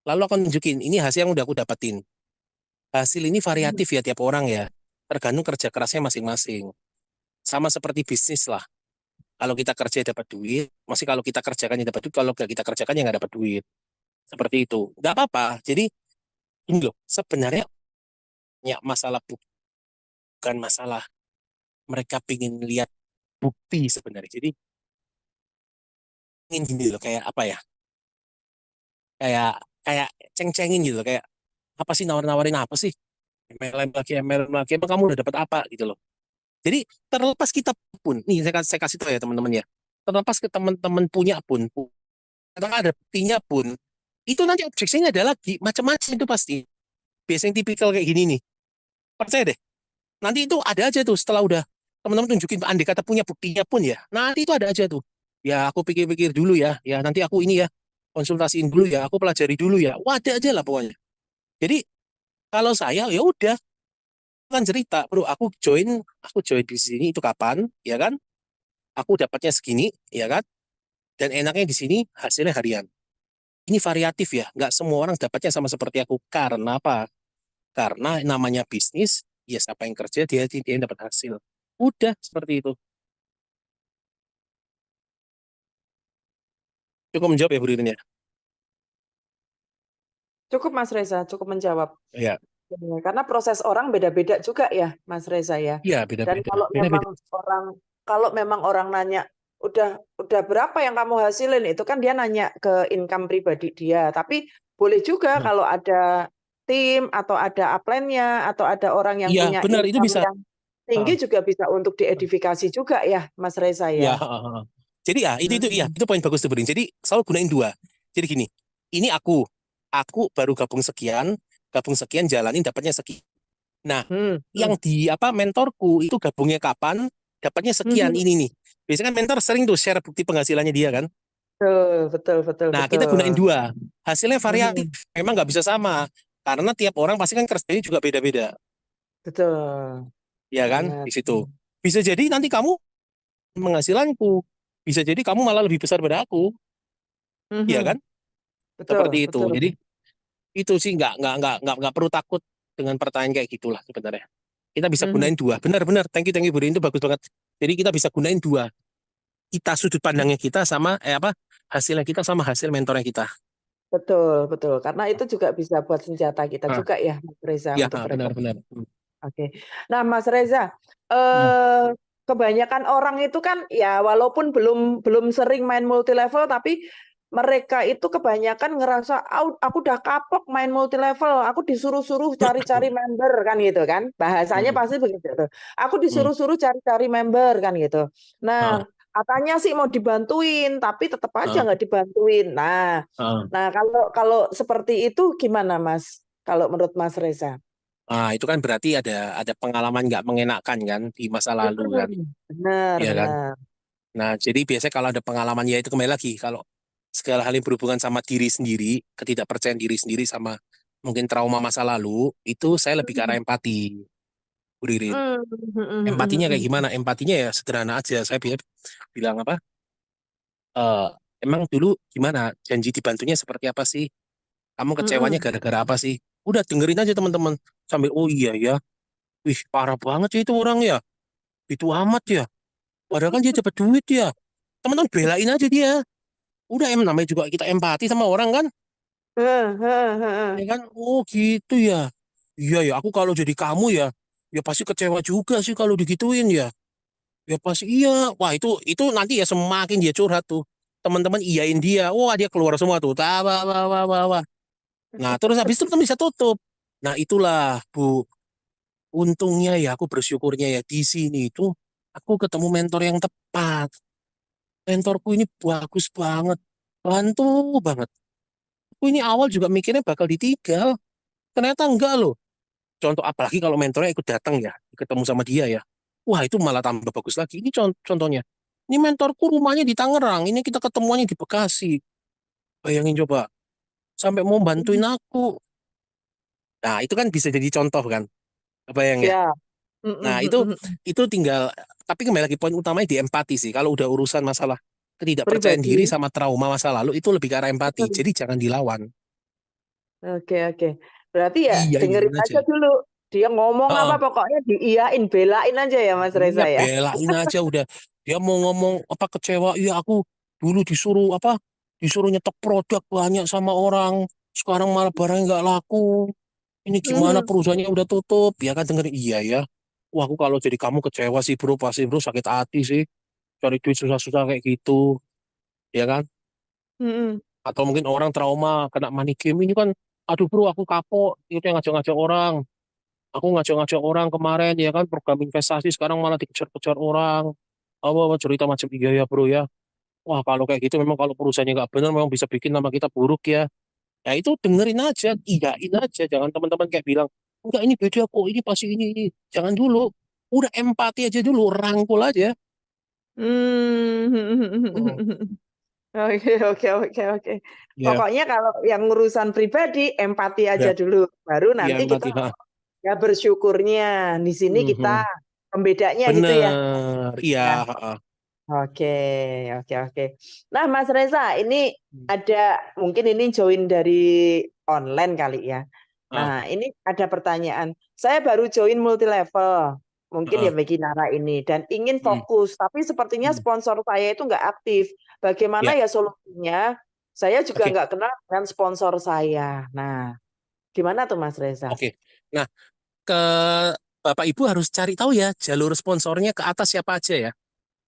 lalu aku tunjukin, ini hasil yang udah aku dapetin. Hasil ini Mhm. variatif ya tiap orang ya, tergantung kerja kerasnya masing-masing. Sama seperti bisnis lah. Kalau kita kerja dapat duit, masih kalau kita kerjakan ya dapat duit, kalau nggak kita kerjakan ya nggak dapat duit. Seperti itu. Nggak apa-apa. Jadi ini loh, sebenarnya ya masalah bukan masalah mereka pingin lihat bukti sebenarnya. Jadi ingin gini loh, kayak apa ya? Kayak kayak ceng-cengin gitu loh, kayak apa sih nawar-nawarin apa sih? MLM lagi, emang kamu udah dapat apa gitu loh. Jadi terlepas kita pun, nih saya kasih tahu ya teman-teman ya. Terlepas ke teman-teman punya pun, atau ada buktinya pun, itu nanti objeksinya ada lagi macam-macam itu pasti. Biasanya tipikal kayak gini nih. Percaya deh. Nanti itu ada aja tuh setelah udah teman-teman tunjukin andai kata punya buktinya pun ya. Nanti itu ada aja tuh. Ya aku pikir-pikir dulu ya. Ya nanti aku ini ya konsultasiin dulu ya. Aku pelajari dulu ya. Wah, ada aja lah pokoknya. Jadi kalau saya ya udah kan cerita, bro. Aku join di sini itu kapan, ya kan? Aku dapatnya segini, ya kan? Dan enaknya di sini hasilnya harian. Ini variatif ya. Nggak semua orang dapatnya sama seperti aku. Karena apa? Karena namanya bisnis, ya siapa yang kerja dia yang dapat hasil. Udah seperti itu. Cukup menjawab ya Bu Ririn ya. Cukup Mas Reza, cukup menjawab. Ya, Ya, karena proses orang beda-beda juga ya, Mas Reza ya. iya Dan beda-beda. kalau memang Beda-beda. orang nanya udah berapa yang kamu hasilin, itu kan dia nanya ke income pribadi dia. Tapi boleh juga Hmm. kalau ada tim atau ada upline-nya atau ada orang yang Iya, punya benar itu income bisa. yang tinggi Heeh. juga bisa untuk diedifikasi juga ya, Mas Reza Iya, ya. heeh, heeh. Jadi ya itu ya Hmm. itu poin bagus tuh Bu Ririn. Jadi selalu gunain dua. Jadi gini, ini aku baru gabung sekian jalanin dapatnya sekian. Nah, Hmm. yang Hmm. di apa mentorku itu gabungnya kapan, dapatnya sekian Hmm. ini nih. Biasanya kan mentor sering tuh share bukti penghasilannya dia kan. Betul, betul, betul, Nah, kita gunain betul. dua. Hasilnya variatif. Hmm. Memang nggak bisa sama. Karena tiap orang pasti kan kerjanya juga beda-beda. Betul, Ya kan? benar. Di situ. Bisa jadi nanti kamu penghasilanku. Bisa jadi kamu malah lebih besar pada aku. Iya Mhm. kan? Seperti Betul, itu. betul. Jadi itu sih nggak perlu takut dengan pertanyaan kayak gitulah sebenarnya. Kita bisa Mhm. gunain dua. Benar-benar. Thank you Bu Rin. Itu bagus banget. Jadi kita bisa gunain dua. Kita sudut pandangnya kita sama hasilnya kita sama hasil mentornya kita. Betul, betul. Karena itu juga bisa buat senjata kita Ah, juga ya, Mas Reza, ya untuk rekomendasi. benar-benar. Oke. Nah, Mas Reza, eh kebanyakan orang itu kan ya walaupun belum belum sering main multi level, tapi mereka itu kebanyakan ngerasa, aku udah kapok main multi level, aku disuruh-suruh cari-cari member kan gitu kan. Bahasanya pasti begitu tuh. Aku disuruh-suruh cari-cari member kan gitu. Nah, katanya sih mau dibantuin, tapi tetap aja nggak dibantuin. Nah, kalau kalau seperti itu gimana, Mas? Kalau menurut Mas Reza? Ah, itu kan berarti ada pengalaman nggak mengenakan kan di masa lalu kan, Benar, ya kan? benar. Nah, jadi biasanya kalau ada pengalaman ya itu kembali lagi kalau segala hal yang berhubungan sama diri sendiri, ketidakpercayaan diri sendiri sama mungkin trauma masa lalu, itu saya lebih ke arah empati, Bu Ririn. Empatinya kayak gimana? Empatinya ya sederhana aja. Saya bilang apa? eh Emang dulu gimana? Janji dibantunya seperti apa sih? Kamu kecewanya gara-gara apa sih? Udah dengerin aja teman-teman. Sambil, oh iya ya, wih parah banget sih itu orang ya. Itu amat ya. Padahal kan dia dapat duit ya. Teman-teman belain aja dia. Udah namanya juga kita empati sama orang kan. Ya kan? Oh gitu ya. Iya ya, aku kalau jadi kamu ya, ya pasti kecewa juga sih kalau digituin ya. Ya pasti iya. Wah itu nanti ya semakin dia curhat tuh. Teman-teman iyain dia. Wah dia keluar semua tuh. Wah, wah, wah, wah, wah, wah. Nah terus habis itu teman bisa tutup. Nah itulah Bu. Untungnya ya aku bersyukurnya ya di sini itu aku ketemu mentor yang tepat. Mentorku ini bagus banget. Bantu banget. Aku ini awal juga mikirnya bakal ditinggal. Ternyata enggak loh. Contoh apalagi kalau mentornya ikut datang ya, ketemu sama dia ya. Wah itu malah tambah bagus lagi. Ini contohnya. Ini mentorku rumahnya di Tangerang. Ini kita ketemuannya di Bekasi. Bayangin coba. Sampai mau bantuin aku. Nah itu kan bisa jadi contoh kan. Bayang ya. Siap. Nah itu tinggal. Tapi kembali lagi poin utamanya di empati sih. Kalau udah urusan masalah ketidakpercayaan diri Pribadi. sama trauma masa lalu itu lebih ke arah empati. Jadi jangan dilawan. Oke, oke. Berarti ya Iya, dengerin iyain aja. aja dulu. Dia ngomong apa Heeh. pokoknya diiyain, belain aja ya Mas Iya, Reza ya. belain aja udah. Dia mau ngomong apa kecewa, iya aku dulu disuruh nyetok produk banyak sama orang, sekarang malah barangnya nggak laku. Ini gimana Mhm. perusahaannya udah tutup, ya kan dengerin iya ya. Wah aku kalau jadi kamu kecewa sih bro, pasti bro sakit hati sih, cari duit susah-susah kayak gitu, ya kan? Mhm. Atau mungkin orang trauma kena money game ini kan, aduh bro aku kapok, itu yang ngajak-ngajak orang. Aku ngajak-ngajak orang kemarin ya kan program investasi sekarang malah dikejar-kejar orang. Apa cerita macam iya ya bro ya. Wah kalau kayak gitu memang kalau perusahaannya nggak benar memang bisa bikin nama kita buruk ya. Ya itu dengerin aja, iyain aja. Jangan teman-teman kayak bilang, enggak ini beda kok, ini pasti ini. Jangan dulu. Udah empati aja dulu, rangkul aja. Oh, Oke, oke, oke, oke. ya, Pokoknya kalau yang urusan pribadi, empati aja ya, dulu. Baru ya nanti kita empati. Ha. ya bersyukurnya. Di sini kita Mhm. pembedanya gitu ya. Bener, iya. Ya, Ha. oke, oke, oke. Nah, Mas Reza, ini ada mungkin ini join dari online kali ya. Ha. Nah, ini ada pertanyaan. Saya baru join multi level, mungkin ya Ha. bagi Nara ini, dan ingin Hmm. fokus, tapi sepertinya Hmm. sponsor saya itu nggak aktif. Bagaimana Ya, ya solusinya? Saya juga oke, nggak kenal dengan sponsor saya. Nah, gimana tuh Mas Reza? oke. Nah, ke Bapak Ibu harus cari tahu ya jalur sponsornya ke atas siapa aja ya.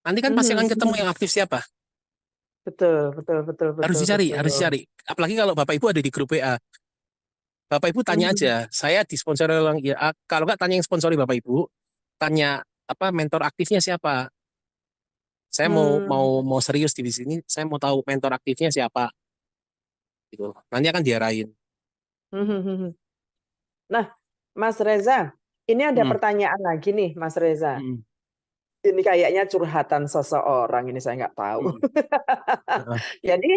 Nanti kan pasti Mhm, akan ketemu mhm. yang aktif siapa. Betul, betul, betul, Harus betul, dicari, harus betul. dicari. Apalagi kalau Bapak Ibu ada di grup WA. Bapak Ibu tanya Mhm, aja, saya disponsori orang ya. Kalau nggak tanya yang sponsori Bapak Ibu, tanya apa mentor aktifnya siapa. Saya mau mau hmm, mau serius di sini, saya mau tahu mentor aktifnya siapa gitu. Nanti akan diarahin. mhm, mhm. Nah, Mas Reza, ini ada Hmm. pertanyaan lagi nih, Mas Reza. Hmm. Ini kayaknya curhatan seseorang, ini saya nggak tahu. Hmm. Heeh. Jadi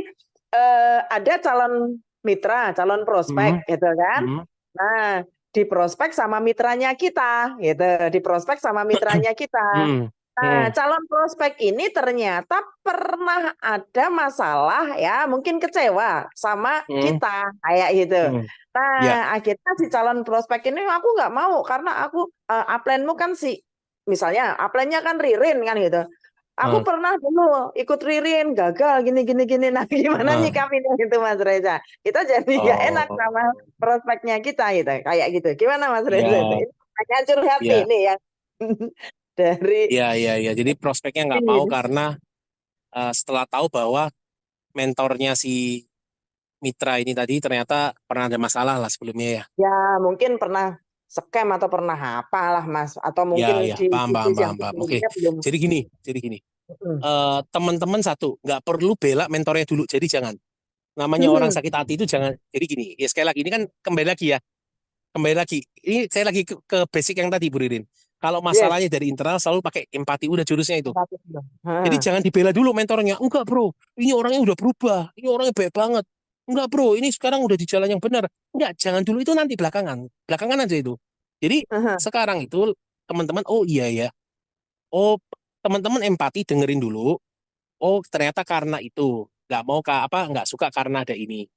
ada calon mitra, calon Hmm. prospek, gitu kan? Hmm. Nah, di prospek sama mitranya kita, gitu. Di prospek sama mitranya kita. Hmm. Nah, Hmm. calon prospek ini ternyata pernah ada masalah ya, mungkin kecewa sama Hmm. kita, kayak gitu. Hmm. Ya. Nah, akhirnya si calon prospek ini aku nggak mau karena aku upline-mu kan si misalnya upline-nya kan Ririn kan gitu. Aku Heeh. pernah dulu ikut Ririn, gagal gini gini gini. Nah, gimana Heeh. nyikapinnya gitu Mas Reza? Kita jadi nggak enak sama Oh, prospeknya kita gitu, kayak gitu. Gimana Mas Reza itu? ya, Ini pertanyaan curhat nih, ya, ini ya dari ya, ya, ya. Jadi prospeknya nggak mau ini. karena setelah tahu bahwa mentornya si Mitra ini tadi ternyata pernah ada masalah lah sebelumnya ya. Ya, mungkin pernah scam atau pernah apalah Mas, atau Ya, mungkin ya, di paham, paham, bisnis yang paham, paham. Oke, sebelumnya belum. jadi gini. Mm. Teman-teman satu, nggak perlu bela mentornya dulu. Jadi jangan. Namanya orang Mhm. sakit hati itu jangan. Jadi gini, ya sekali lagi ini kan kembali lagi ya, kembali lagi. Ini saya lagi ke basic yang tadi Bu Ririn. Kalau Yes. masalahnya dari internal selalu pakai empati, udah jurusnya itu. Tapi belum. Jadi Heeh. jangan dibela dulu mentornya. Enggak bro, ini orangnya udah berubah. Ini orangnya baik banget. Enggak bro, ini sekarang udah di jalan yang benar. Enggak, jangan dulu itu nanti belakangan. Belakangan aja itu. Jadi Heeh. sekarang itu teman-teman, oh iya ya. Oh teman-teman empati dengerin dulu. Oh ternyata karena itu. Nggak mau apa, nggak suka karena ada ini.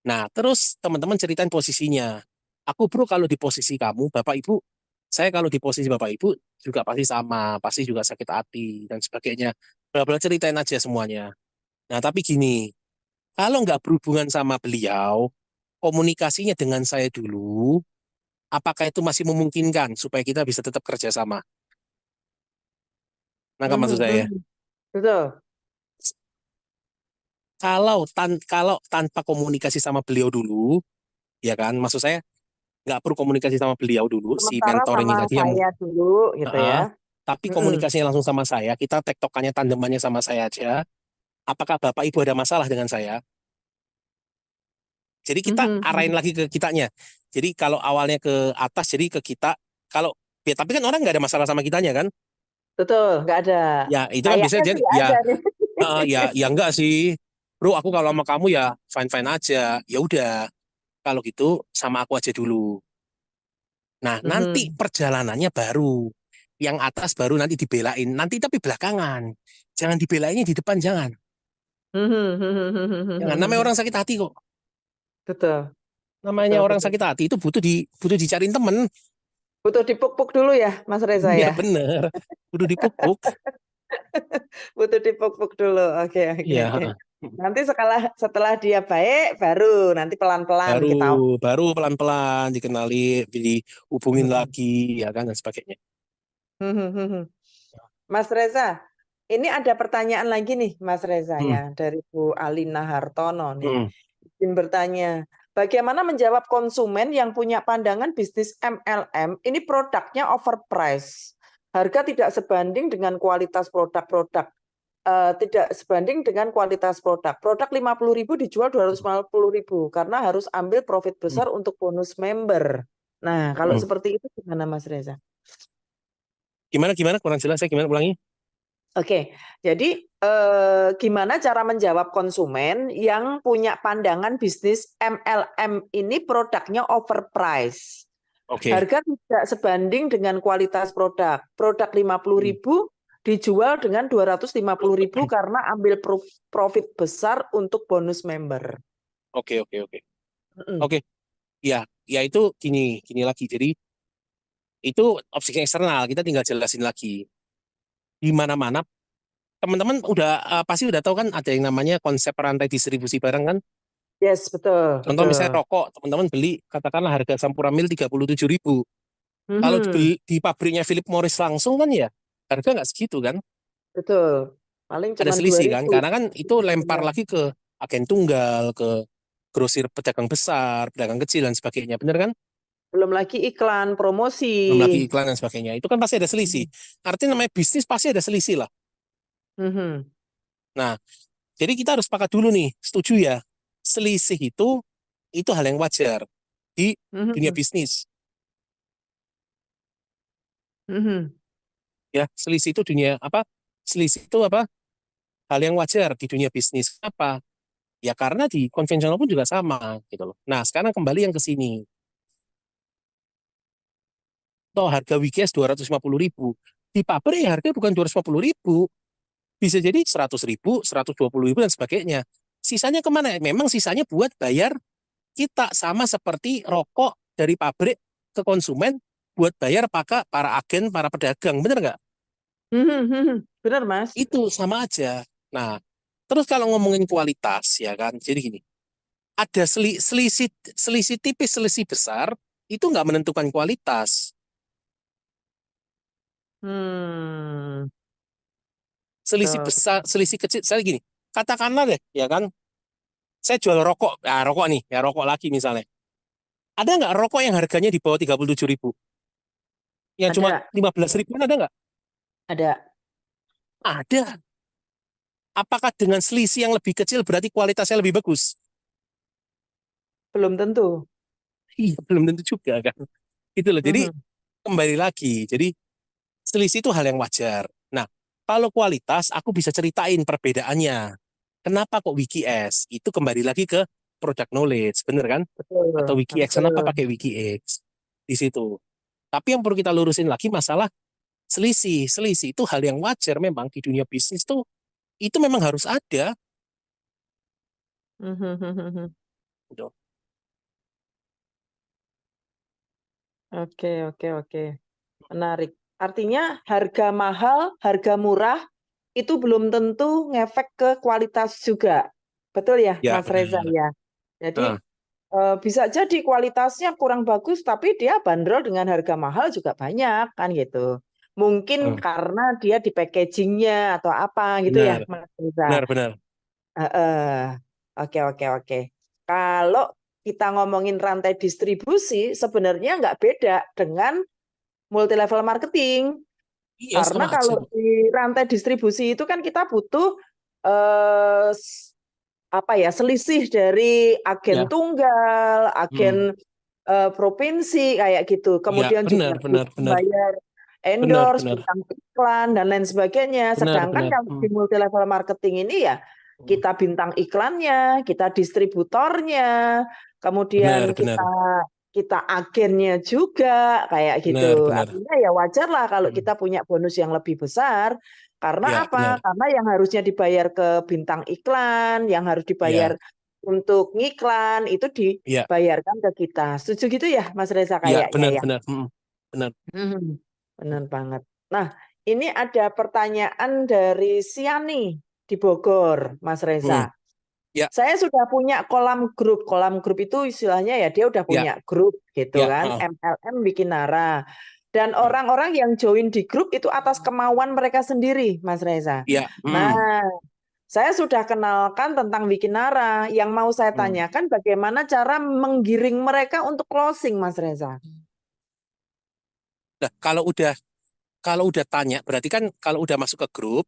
Nah terus teman-teman ceritain posisinya. Aku bro kalau di posisi kamu, Bapak Ibu, saya kalau di posisi Bapak Ibu juga pasti sama, pasti juga sakit hati dan sebagainya. Bla-bla ceritain aja semuanya. Nah, tapi gini, kalau nggak berhubungan sama beliau, komunikasinya dengan saya dulu, apakah itu masih memungkinkan supaya kita bisa tetap kerja sama? Nangkap Mhm. maksud saya? Mhm. Betul. Kalau tanpa komunikasi sama beliau dulu, ya kan, maksud saya nggak perlu komunikasi sama beliau dulu, si Sementara mentor ini sama tadi yang, saya dulu gitu Heeh, ya. tapi Mhm. komunikasinya langsung sama saya, kita tektokannya tandemannya sama saya aja. Apakah Bapak Ibu ada masalah dengan saya? Jadi kita Mhm. arahin Mhm. lagi ke kitanya. Jadi kalau awalnya ke atas, jadi ke kita. Kalau ya, tapi kan orang nggak ada masalah sama kitanya kan? Betul, nggak ada. Ya itu kan Kayaknya biasanya dia sih ya ada nih. ya enggak sih. Bro, aku kalau sama kamu ya fine fine aja. Ya udah, kalau gitu sama aku aja dulu. Nah nanti Mhm. perjalanannya baru. Yang atas baru nanti dibelain. Nanti tapi belakangan. Jangan dibelainnya di depan, jangan. Mhm. Jangan. Namanya Mhm. orang sakit hati kok. Betul, Namanya betul, orang betul. sakit hati itu butuh dicariin temen. Butuh dipuk-puk dulu ya, Mas Reza Iya ya. bener. Butuh dipupuk. Butuh dipuk-puk dulu. Oke, oke, Iya, oke. heeh. Nanti setelah setelah dia baik, baru nanti pelan-pelan baru kita. baru pelan-pelan dikenali, dihubungin Mhm. lagi, ya kan dan sebagainya. Mhm. Mas Reza, ini ada pertanyaan lagi nih, Mas Reza Hmm, ya, dari Bu Alina Hartono nih. hmm, Izin bertanya, bagaimana menjawab konsumen yang punya pandangan bisnis MLM ini produknya overpriced, harga tidak sebanding dengan kualitas produk-produk, tidak sebanding dengan kualitas produk. Produk 50.000 dijual 250.000 karena harus ambil profit hmm. besar untuk bonus member. Nah, kalau Hmm. seperti itu gimana Mas Reza? Gimana kurang jelas saya gimana ulangi? Oke, jadi gimana cara menjawab konsumen yang punya pandangan bisnis MLM ini produknya overprice. Oke. Harga tidak sebanding dengan kualitas produk. Produk Hmm. 50.000 dijual dengan 250.000 karena ambil profit besar untuk bonus member. Oke, oke, oke. Mm-mm. Oke, ya, ya itu gini lagi. Jadi itu objek eksternal, kita tinggal jelasin lagi. Di mana-mana teman-teman udah pasti udah tahu kan ada yang namanya konsep rantai distribusi barang kan. Yes, betul, Contoh misalnya betul. rokok, teman-teman beli katakanlah harga Sampurabil 37.000. Kalau Mhm, beli di pabriknya Philip Morris langsung kan ya harga nggak segitu kan. betul. Paling Ada cuma dua selisih kan, ribu. karena kan itu lempar lagi ke agen tunggal, ke grosir pedagang besar, pedagang kecil dan sebagainya. Bener kan? Belum lagi iklan, promosi. Belum lagi iklan dan sebagainya. Itu kan pasti ada selisih. Artinya namanya bisnis pasti ada selisih lah. Mhm, Nah, jadi kita harus sepakat dulu nih, setuju ya? Selisih itu hal yang wajar di dunia mhm, bisnis. mhm, Ya, selisih itu dunia apa? Selisih itu apa? Hal yang wajar di dunia bisnis. Apa? Ya karena di konvensional pun juga sama gitu loh. Nah, sekarang kembali yang ke sini. Toh harga WGS 250.000. Di pabrik ya harganya bukan 250.000. Bisa jadi 100.000, 120.000 dan sebagainya. Sisanya kemana? Memang sisanya buat bayar kita sama seperti rokok dari pabrik ke konsumen buat bayar para agen, para pedagang. Bener nggak? mhm, mhm. Benar, Mas. Itu sama aja. Nah, terus kalau ngomongin kualitas ya kan, jadi gini, ada selisih selisih tipis, selisih besar itu nggak menentukan kualitas. Hmm, Selisih betul. besar, selisih kecil. Saya gini, katakanlah deh, ya kan, saya jual rokok, rokok nih, ya rokok lagi misalnya. Ada nggak rokok yang harganya di bawah 37.000? Yang cuma Ada, 15.000 ada nggak? ada. Ada. Apakah dengan selisih yang lebih kecil berarti kualitasnya lebih bagus? Belum tentu. Iya, belum tentu juga kan. Itu loh. Jadi Mhm, kembali lagi. Jadi selisih itu hal yang wajar. Nah, kalau kualitas aku bisa ceritain perbedaannya. Kenapa kok WikiX? Itu kembali lagi ke product knowledge, bener kan? Atau betul, WikiX, kenapa betul. pakai WikiX? Di situ. Tapi yang perlu kita lurusin lagi masalah selisih. Selisih itu hal yang wajar memang di dunia bisnis tuh itu memang harus ada. Mhm, mhm, mhm. Gitu. Oke, oke, oke. Menarik. Artinya harga mahal, harga murah itu belum tentu ngefek ke kualitas juga. Betul ya, Ya, Mas Reza benar. ya. Jadi Nah, bisa jadi kualitasnya kurang bagus, tapi dia bandrol dengan harga mahal juga banyak kan gitu. Mungkin nah, karena dia di packagingnya atau apa gitu ya, benar, Mas Reza. benar, benar. Heeh. Oke, oke, oke. Kalau kita ngomongin rantai distribusi, sebenarnya nggak beda dengan multi level marketing. Iya, Karena sama aja. kalau di rantai distribusi itu kan kita butuh eh, apa ya, selisih dari agen Ya, tunggal, hmm. agen provinsi kayak gitu. Ya, Kemudian juga benar, benar, butuh benar, bayar benar, endorse, benar, bintang iklan dan lain sebagainya. benar, Sedangkan benar. kalau di multi level marketing ini ya Hmm. kita bintang iklannya, kita distributornya, Benar, kemudian kita benar, kita agennya juga kayak benar, gitu. benar. Artinya ya wajar lah kalau Hmm. kita punya bonus yang lebih besar. Karena Ya, apa? benar. Karena yang harusnya dibayar ke bintang iklan, yang harus dibayar Ya, untuk ngiklan itu ya, dibayarkan ke kita. Setuju gitu ya, Mas Reza ya, kayaknya benar, ya. benar. Hmm. Benar. Mhm. Benar banget. Nah, ini ada pertanyaan dari Siani di Bogor, Mas Hmm. Reza. Ya, Saya sudah punya kolam grup. Kolam grup itu istilahnya ya dia udah ya, punya grup gitu ya, kan, oh, MLM Wikinara. Dan oh. orang-orang yang join di grup itu atas kemauan mereka sendiri, Mas Reza. Ya, Nah, hmm. saya sudah kenalkan tentang Wikinara. Yang mau saya Hmm. tanyakan bagaimana cara menggiring mereka untuk closing, Mas Reza. Nah, kalau udah tanya, berarti kan kalau udah masuk ke grup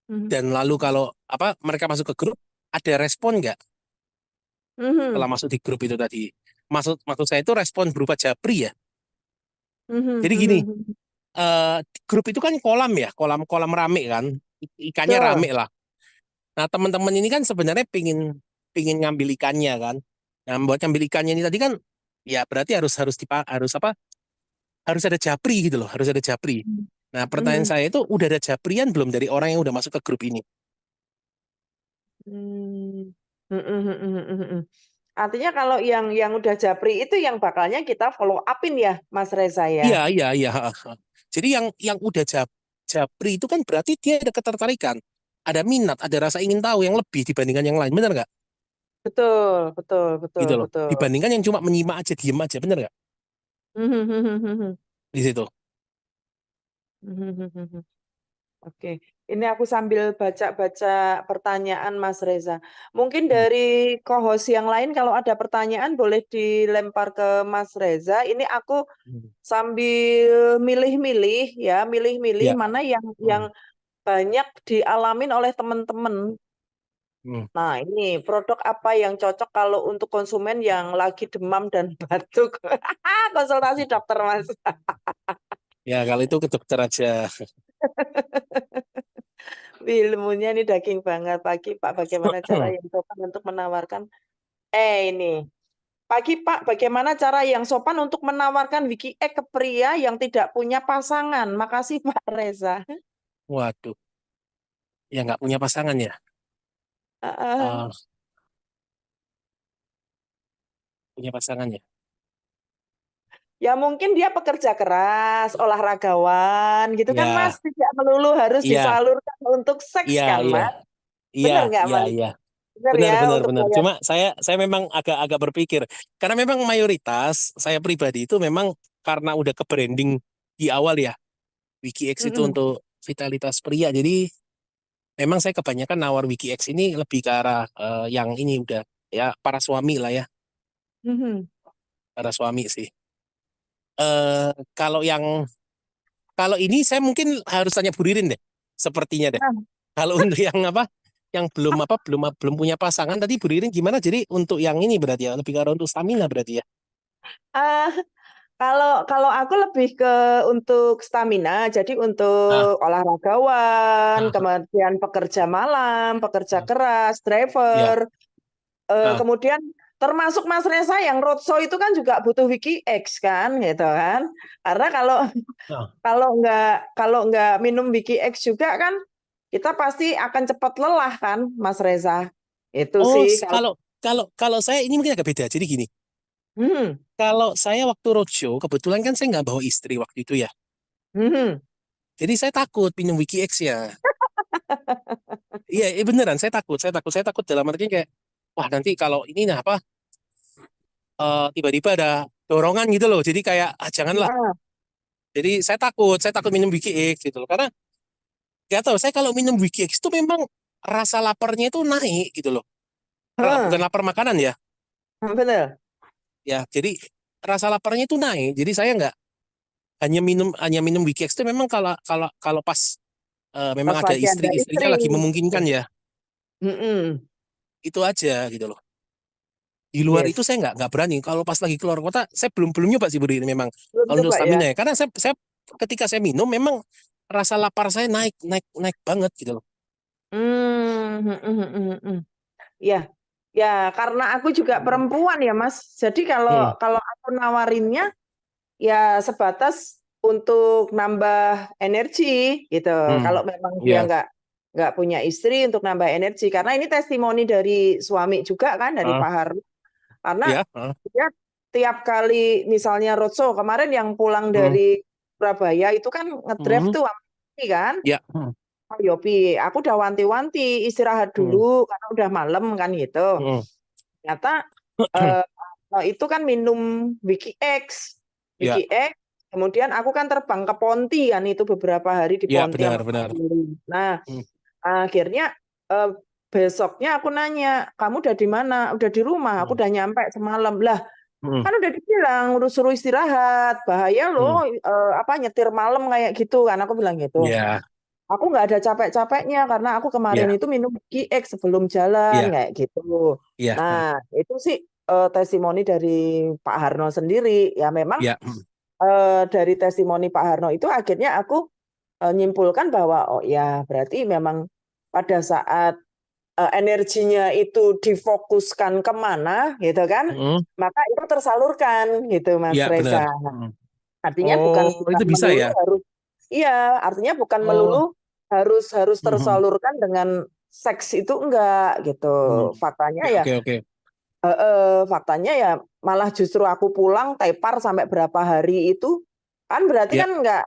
Mhm. dan lalu kalau apa mereka masuk ke grup ada respon nggak setelah Mhm. masuk di grup itu tadi? maksud saya itu respon berupa japri ya. Mhm, Jadi gini, mhm, mhm. eh grup itu kan kolam ya, kolam rame kan, ikannya Betul. rame lah. Nah teman-teman ini kan sebenarnya pingin ngambil ikannya kan. Nah buat ngambil ikannya ini tadi kan, ya berarti harus apa? Harus ada japri gitu loh, harus ada japri. Nah pertanyaan Mhm. saya itu udah ada japrian belum dari orang yang udah masuk ke grup ini? Hmm. Mhm, mhm, mhm, mhm. Artinya kalau yang udah japri itu yang bakalnya kita follow up-in ya, Mas Reza Iya, ya? iya, iya. Jadi yang udah japri itu kan berarti dia ada ketertarikan, ada minat, ada rasa ingin tahu yang lebih dibandingkan yang lain, benar nggak? Betul, betul, betul, Gitu loh. betul. Dibandingkan yang cuma menyimak aja, diem aja, benar nggak? Mhm, mhm, mhm, Di situ. mhm, mhm, mhm. Oke, ini aku sambil baca-baca pertanyaan Mas Reza. Mungkin Hmm. dari co-host yang lain kalau ada pertanyaan boleh dilempar ke Mas Reza. Ini aku Hmm. sambil milih-milih ya, milih-milih Ya. mana yang Hmm. banyak dialamin oleh teman-teman. Hmm. Nah, ini produk apa yang cocok kalau untuk konsumen yang lagi demam dan batuk? Konsultasi dokter, Mas. Ya kalau itu ke dokter aja. Ilmunya ini daging banget. Pagi, Pak, bagaimana cara yang sopan untuk menawarkan ini. Pagi, Pak, bagaimana cara yang sopan untuk menawarkan Wiki ke pria yang tidak punya pasangan? Makasih, Pak Reza. Waduh, ya nggak punya pasangan ya. Heeh. Eh, punya pasangan ya. Ya mungkin dia pekerja keras, olahragawan gitu kan Ya, Mas, tidak melulu harus iya, disalurkan untuk seks iya, kan iya, Mas? iya, Bener nggak iya, Mas? iya. Bener Benar, ya benar, untuk benar. gaya. Cuma saya memang agak-agak berpikir karena memang mayoritas saya pribadi itu memang karena udah ke branding di awal ya, WikiX itu Mm-mm. untuk vitalitas pria. Jadi memang saya kebanyakan nawar WikiX ini lebih ke arah yang ini udah ya para suami lah ya, Mhm. para suami sih. Eh kalau kalau ini saya mungkin harus tanya Bu Ririn deh, sepertinya deh. Nah, Kalau untuk yang apa, yang belum punya pasangan tadi Bu Ririn gimana? Jadi untuk yang ini berarti ya lebih ke arah untuk stamina berarti ya. ah, kalau kalau aku lebih ke untuk stamina, jadi Ah, untuk olahragawan, ah, kemudian pekerja malam, pekerja ah, keras, ya, driver, ah, kemudian termasuk Mas Reza yang roadshow itu kan juga butuh Wiki X kan, gitu kan? Karena kalau ah. kalau nggak minum Wiki X juga kan kita pasti akan cepat lelah kan, Mas Reza. Itu Oh, sih kalau kalau kalau kalau saya ini mungkin agak beda. Jadi gini, hmm, kalau saya waktu roadshow, kebetulan kan saya nggak bawa istri waktu itu ya. hmm, Jadi saya takut minum Wiki X ya. Iya, beneran saya takut dalam artinya kayak, wah nanti kalau ini nah apa, tiba-tiba ada dorongan gitu loh. Jadi kayak, janganlah. heeh, Jadi saya takut minum Wiki X gitu loh. Karena nggak tahu, saya kalau minum Wiki X itu memang rasa laparnya itu naik gitu loh. Bukan heeh, lapar makanan ya, betul. ya. Jadi rasa laparnya itu naik. Jadi saya nggak hanya minum Wikex itu memang kalau kalau kalau pas memang Pas ada lagi ada istrinya istri. lagi memungkinkan ya, Mm-mm. itu aja gitu loh. Di luar itu Yes. saya nggak berani. Kalau pas lagi keluar kota, saya belum nyoba sih Bu Diri, memang Belum kalau untuk coba ya. stamina ya. Karena saya ketika saya minum memang rasa lapar saya naik naik naik banget gitu loh. Hmm, mm, mm, mm, mm. Ya, ya karena aku juga perempuan ya Mas. Jadi Hmm, kalau kalau aku nawarinnya ya sebatas untuk nambah energi gitu. Kalau hmm, memang dia ya, nggak punya istri untuk nambah energi, karena ini testimoni dari suami juga kan dari ah, Pak Harno. Karena ya, dia tiap kali misalnya roadshow kemarin yang pulang hmm, dari Surabaya itu kan ngedrive hmm, tuh sama Yopi kan. ya, Oh, Yopi, aku udah wanti-wanti istirahat hmm, dulu karena udah malam kan gitu. hmm, Ternyata eh, itu kan minum Wiki X, ya, Wiki X. Kemudian aku kan terbang ke Ponti kan itu beberapa hari di ya, Ponti sama benar Pak benar. Willy. Nah, Hmm, akhirnya besoknya aku nanya, kamu udah di mana? Udah di rumah. Aku hmm, udah nyampe semalam. Lah, hmm, kan udah dibilang udah suruh istirahat. Bahaya hmm, loh apa nyetir malam kayak gitu kan. Aku bilang gitu. ya, Aku nggak ada capek-capeknya karena aku kemarin ya, itu minum GX sebelum jalan ya, kayak gitu. ya, Nah, itu sih testimoni dari Pak Harno sendiri. Ya memang Ya, dari testimoni Pak Harno itu akhirnya aku nyimpulkan bahwa oh ya berarti memang pada saat energinya itu difokuskan kemana gitu kan, mm, maka itu tersalurkan gitu Mas ya benar. Reza. Artinya bukan Oh, itu bisa melulu ya? harus, iya, artinya bukan Oh, melulu harus harus mhm, tersalurkan dengan seks itu enggak gitu. mhm. Faktanya Oke, ya, oke, oke. faktanya ya malah justru aku pulang tepar sampai berapa hari itu kan berarti Ya, kan nggak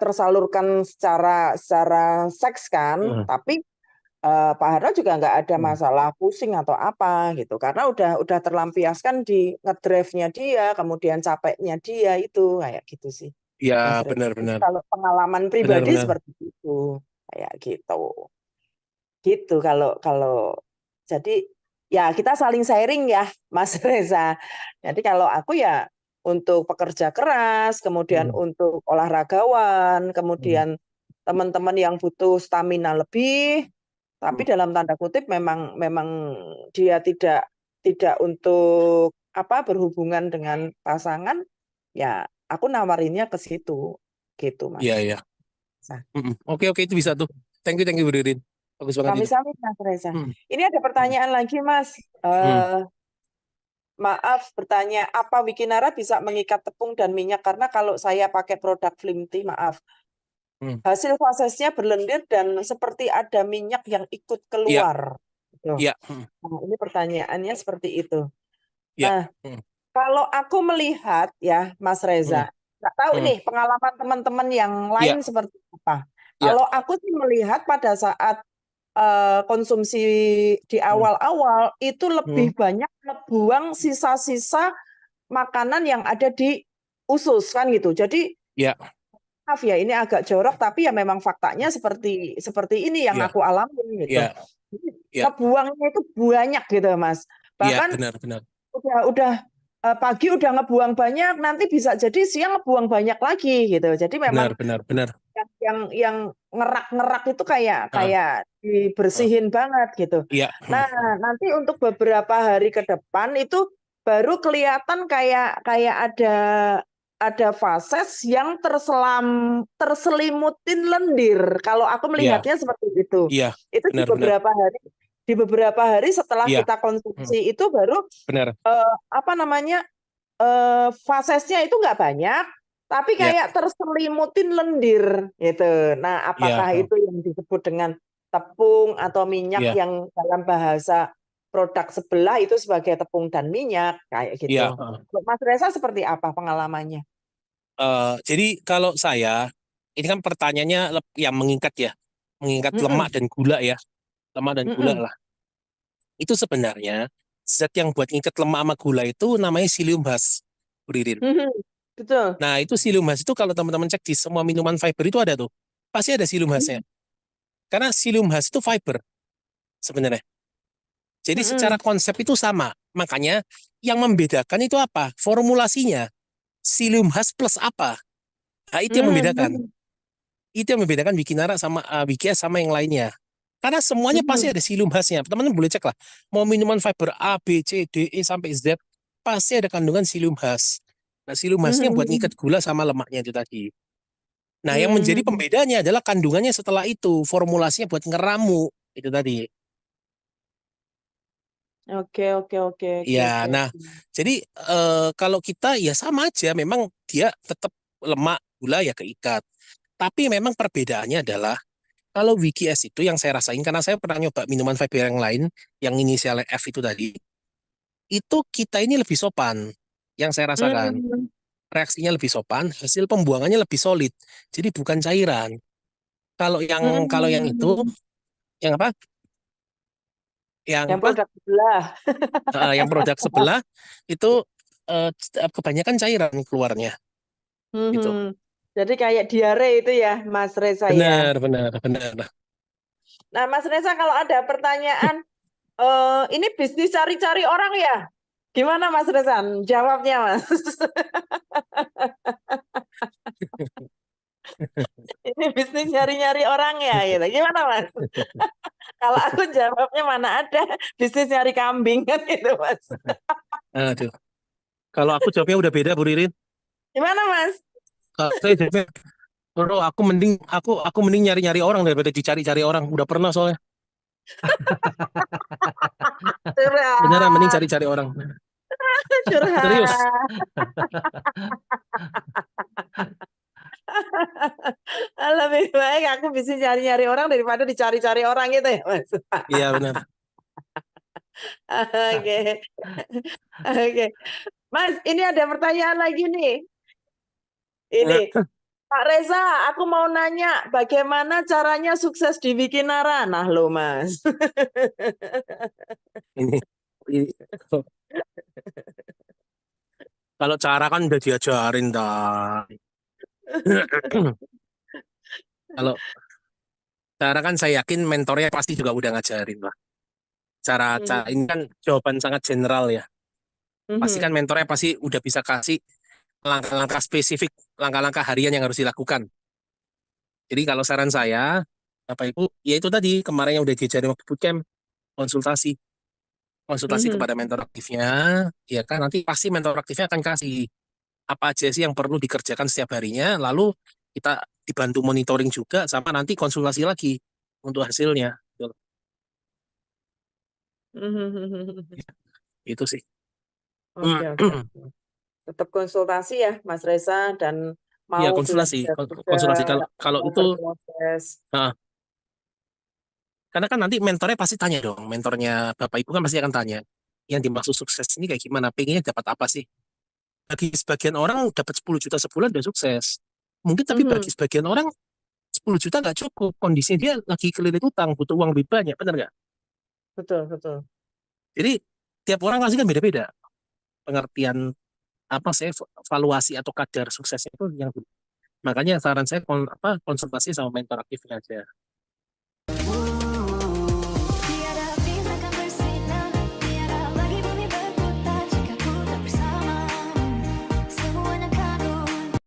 tersalurkan secara secara seks kan, mhm, tapi Pak Harno juga nggak ada mhm. masalah pusing atau apa gitu karena udah terlampiaskan di ngedrive-nya dia kemudian capeknya dia itu kayak gitu sih Mas Ya, Reza. Jadi benar-benar, kalau pengalaman pribadi benar-benar. seperti itu kayak gitu kalau kalau jadi ya kita saling sharing ya Mas Reza. Jadi kalau aku ya untuk pekerja keras kemudian Mhm, untuk olahragawan mhm, kemudian teman-teman yang butuh stamina lebih tapi mhm. dalam tanda kutip memang memang dia tidak tidak untuk apa berhubungan dengan pasangan, ya aku nawarinnya ke situ, gitu Iya, Mas. iya. Nah, Mhm. Oke, oke, itu bisa tuh. Thank you, Bu Ririn. Bagus banget itu. sami-sami Mas Reza. Mhm, Ini ada mhm, pertanyaan lagi Mas. mhm, Maaf bertanya, apa Wikinara bisa mengikat tepung dan minyak? Karena kalau saya pakai produk Flimty, maaf, mhm. hasil prosesnya berlendir dan seperti ada minyak yang ikut Iya, keluar. Gitu. iya, mhm, Nah, ini pertanyaannya seperti itu. iya. Nah, Mhm, kalau aku melihat ya, Mas mhm, Reza, nggak tahu mhm. nih pengalaman teman-teman yang Iya, lain seperti apa. iya. Kalau aku sih melihat pada saat konsumsi di Mhm, awal-awal itu mhm. lebih banyak ngebuang sisa-sisa makanan yang ada di usus kan gitu. Jadi Iya, maaf ya ini agak jorok tapi ya memang faktanya seperti seperti ini yang iya, aku alami iya, gitu. Jadi, iya, ngebuangnya itu banyak gitu Mas. iya, Bahkan benar, benar, udah pagi udah ngebuang banyak, nanti bisa jadi siang ngebuang banyak lagi gitu. Jadi memang benar, benar, benar. yang ngerak-ngerak itu kayak Ah, kayak ah. dibersihin banget gitu. Iya, Nah, nanti untuk beberapa hari ke depan itu baru kelihatan kayak kayak ada fases yang terselimutin lendir. Kalau aku iya, melihatnya seperti itu. iya, Itu benar, benar. di beberapa hari setelah Iya, kita mhm, konsumsi itu baru benar. apa namanya fasesnya itu nggak banyak, tapi Iya, kayak terselimutin lendir gitu. Nah, iya, apakah itu yang disebut dengan tepung atau minyak iya, yang dalam bahasa produk sebelah itu sebagai tepung dan minyak kayak iya. gitu. Mas Reza seperti apa pengalamannya? Jadi kalau saya, ini kan pertanyaannya yang mengikat ya, mengikat lemak Mm-mm, dan gula ya, lemak dan gula mm-mm, lah. Itu sebenarnya zat yang buat ngikat lemak sama gula itu namanya psyllium husk, Bu Ririn. mhm, betul. Nah itu psyllium husk itu kalau teman-teman cek di semua minuman fiber itu ada tuh, pasti ada psyllium husknya. Mhm, Karena psyllium husk itu fiber sebenarnya. Jadi secara mhm, konsep itu sama. Makanya yang membedakan itu apa? Formulasinya. Psyllium husk plus apa? Nah, itu yang mhm, membedakan. mhm, Itu yang membedakan Wikinara sama Wikias sama yang lainnya. Karena semuanya pasti mhm, ada silum khasnya. Teman-teman boleh cek lah. Mau minuman fiber A, B, C, D, E sampai Z, pasti ada kandungan silum khas. Nah, silum khasnya buat mhm, ngikat gula sama lemaknya itu tadi. Nah, yang menjadi mhm. pembedanya adalah kandungannya setelah itu. Formulasinya buat ngeramu. Itu tadi. Oke, oke, oke, oke, Ya, oke. nah, jadi kalau kita ya sama aja. Memang dia tetap lemak, gula ya keikat. Tapi memang perbedaannya adalah kalau Wiki S itu yang saya rasain, karena saya pernah nyoba minuman fiber yang lain, yang inisialnya F itu tadi, itu kita ini lebih sopan, yang saya rasakan. Mhm, Reaksinya lebih sopan, hasil pembuangannya lebih solid. Jadi bukan cairan. Kalau yang itu, mhm. yang apa? Yang Yang apa? produk sebelah. Yang produk sebelah itu eh, kebanyakan cairan keluarnya. Gitu. Mhm. Jadi kayak diare itu ya, Mas Reza ya. Benar, benar, benar. Nah, Mas Reza kalau ada pertanyaan, ini bisnis cari-cari orang ya? Gimana Mas Reza? Jawabnya Mas. Ini bisnis nyari-nyari orang ya, gitu. Gimana Mas? Kalau aku jawabnya mana ada bisnis nyari kambing kan gitu Mas. Aduh. Kalau aku jawabnya udah beda, Bu Ririn. Gimana Mas? Kalau saya jawabnya, bro, aku mending nyari-nyari orang daripada dicari-cari orang. Udah pernah soalnya. Beneran mending Curhat, cari-cari orang. Serius. curhat. Lebih baik aku bisa nyari-nyari orang daripada dicari-cari orang gitu ya Mas. Iya benar. Oke. Oke. Mas, ini ada pertanyaan lagi nih. Ini, Pak Reza, aku mau nanya bagaimana caranya sukses di Wikinara? Nah lo Mas. Ini, ini kalau cara kan udah diajarin dah. Kalau cara kan saya yakin mentornya pasti juga udah ngajarin lah. Cara ini kan jawaban sangat general ya. Pasti kan mentornya pasti udah bisa kasih langkah-langkah spesifik, langkah-langkah harian yang harus dilakukan. Jadi kalau saran saya, Bapak Ibu, ya itu tadi kemarin yang udah diajarin waktu bootcamp, konsultasi. Konsultasi kepada mentor aktifnya, ya kan nanti pasti mentor aktifnya akan kasih apa aja sih yang perlu dikerjakan setiap harinya, lalu kita dibantu monitoring juga, sama nanti konsultasi lagi untuk hasilnya. Itu sih. Oke, oke. Tetap konsultasi ya, Mas Reza, dan Iya mau konsultasi, belajar juga konsultasi kalau kalau mau itu, berproses. nah, karena kan nanti mentornya pasti tanya dong, mentornya Bapak Ibu kan pasti akan tanya, yang dimaksud sukses ini kayak gimana, pengennya dapat apa sih? Bagi sebagian orang dapat 10 juta sebulan udah sukses. Mungkin tapi bagi sebagian orang 10 juta nggak cukup, kondisinya dia lagi kelilit utang, butuh uang lebih banyak, benar nggak? Betul, betul. Jadi tiap orang pasti kan beda-beda pengertian apa saya valuasi atau kadar suksesnya itu yang makanya saran saya konsultasi sama mentor aktifnya aja.